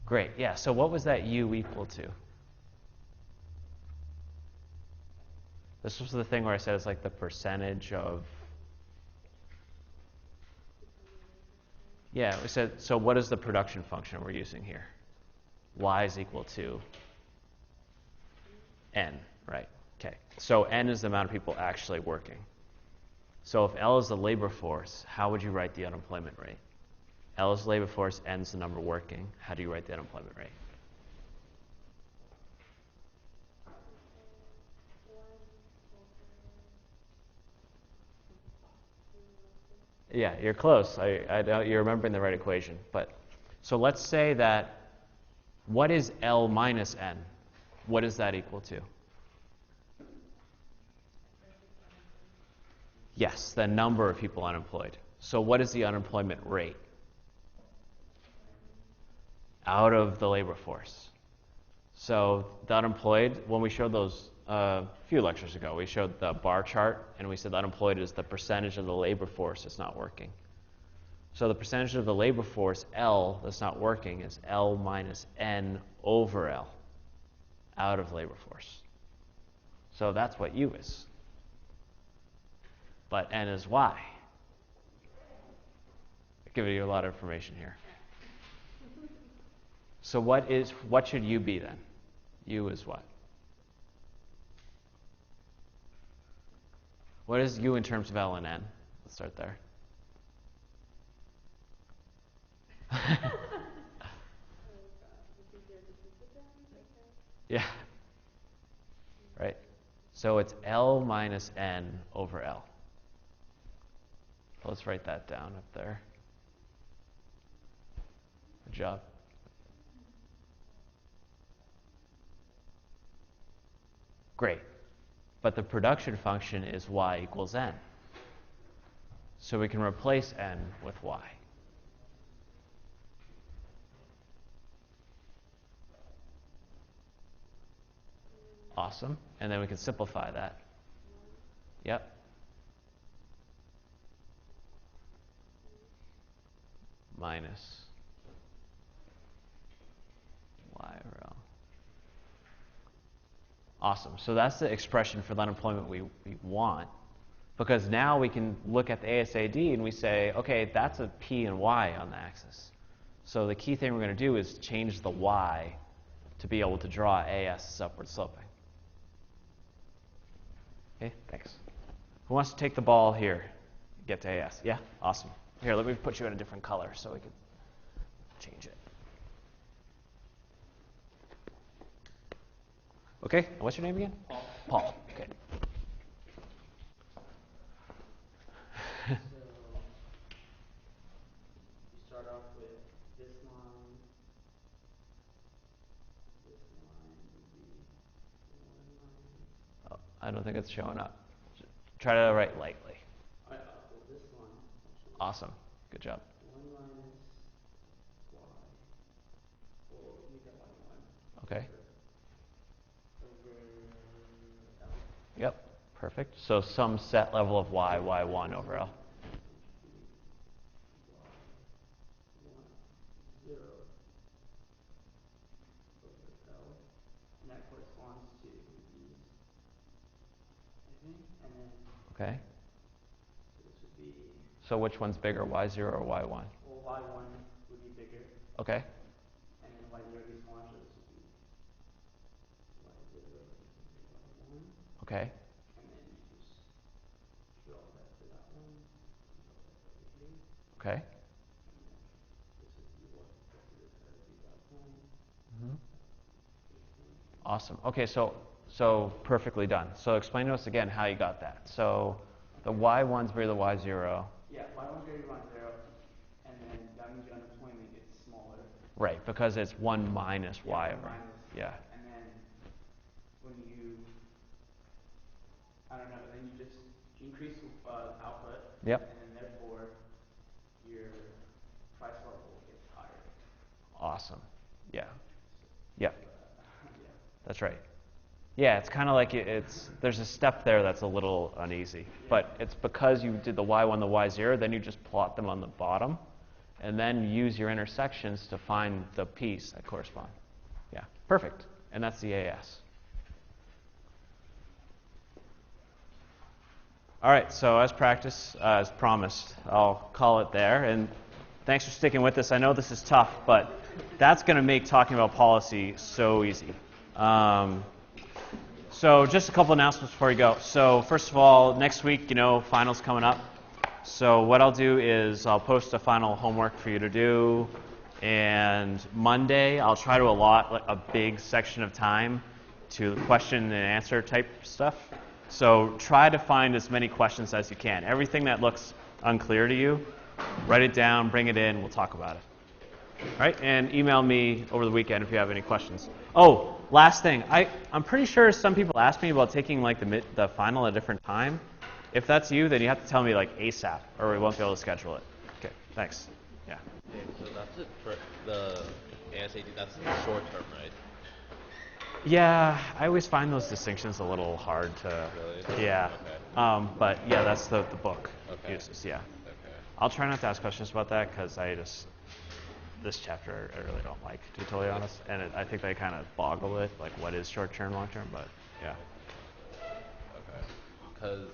S1: Great, yeah, so what was that U equal to? This was the thing where I said it's like the percentage of. Yeah, we said, so what is the production function we're using here? Y is equal to N, right? Okay, so N is the amount of people actually working. So if L is the labor force, how would you write the unemployment rate? L is the labor force, N is the number working. How do you write the unemployment rate? Yeah, you're close. I know you're remembering the right equation. But so let's say that, what is L minus N? What is that equal to? Yes, the number of people unemployed. So what is the unemployment rate out of the labor force? So the unemployed, when we showed those a few lectures ago, we showed the bar chart, and we said the unemployed is the percentage of the labor force that's not working. So the percentage of the labor force, L, that's not working is L minus N over L out of labor force. So that's what U is. But N is Y. I'm giving you a lot of information here. So what should U be then? U is what? What is U in terms of L and N? Let's start there. Yeah. Right. So it's L minus N over L. Let's write that down up there. Good job. Great. But the production function is y equals n. So we can replace n with y. Awesome. And then we can simplify that. Yep. Minus y rho. Awesome. So that's the expression for the unemployment we want. Because now we can look at the ASAD and we say, okay, that's a p and y on the axis. So the key thing we're going to do is change the y to be able to draw AS as upward sloping. Okay, thanks. Who wants to take the ball here? Get to AS. Yeah? Awesome. Here, let me put you in a different color so we can change it. Okay, what's your name again?
S8: Paul.
S1: Paul. Okay.
S8: So, you start off with this line. This line would be 1 minus.
S1: Oh, I don't think it's showing up. Try to write lightly.
S8: Well, this line.
S1: Awesome. Good job.
S8: 1 minus y. Well, you got y 1.
S1: Okay.
S8: Over L.
S1: Yep. Perfect. So some set level of y, y1 over L.
S8: Y 1, 0 over L. And that corresponds to these, I think. And then,
S1: Okay.
S8: so this would be,
S1: So which one's bigger, y0 or y1?
S8: well, y1 would be bigger.
S1: Okay.
S8: And then y0 would be smaller, so this would be y0 y1.
S1: Okay.
S8: And then you just draw that for that one, and draw that for over here,
S1: Okay.
S8: and then this would be what the rest of this side would be that one,
S1: Mm-hmm.
S8: this one.
S1: Awesome. Okay, so perfectly done. So explain to us again how you got that. So the y1's bigger than y0.
S8: Yeah, y1's greater than y0, and then that means your unemployment gets smaller.
S1: Right, because it's 1 minus y
S8: Yeah,
S1: over.
S8: minus,
S1: Yeah.
S8: and then when you, I don't know, then you just increase output.
S1: Yep.
S8: And then therefore your price level gets higher.
S1: Awesome. Yeah. Yep.
S8: Yeah.
S1: That's right. Yeah, it's kind of like there's a step there that's a little uneasy, but it's because you did the y1, the y0, then you just plot them on the bottom, and then use your intersections to find the piece that correspond. Yeah, perfect. And that's the AS. All right, so as promised, I'll call it there. And thanks for sticking with us. I know this is tough, but that's going to make talking about policy so easy. So just a couple announcements before you go. So first of all, next week, finals coming up. So what I'll do is I'll post a final homework for you to do. And Monday, I'll try to allot a big section of time to question and answer type stuff. So try to find as many questions as you can. Everything that looks unclear to you, write it down, bring it in, we'll talk about it. All right, and email me over the weekend if you have any questions. Oh, last thing. I'm pretty sure some people asked me about taking the final at a different time. If that's you, then you have to tell me ASAP, or we won't be able to schedule it. Okay, thanks. Yeah.
S2: Okay, so that's it for the ASAT. That's short term, right?
S1: Yeah, I always find those distinctions a little hard to.
S2: Really?
S1: Yeah.
S2: Okay.
S1: But yeah, that's the book
S2: Okay.
S1: uses. Yeah.
S2: Okay.
S1: I'll try not to ask questions about that because this chapter I really don't like, to be totally honest, and I think they kind of boggle it, like what is short term, long term, but yeah.
S2: Okay. Because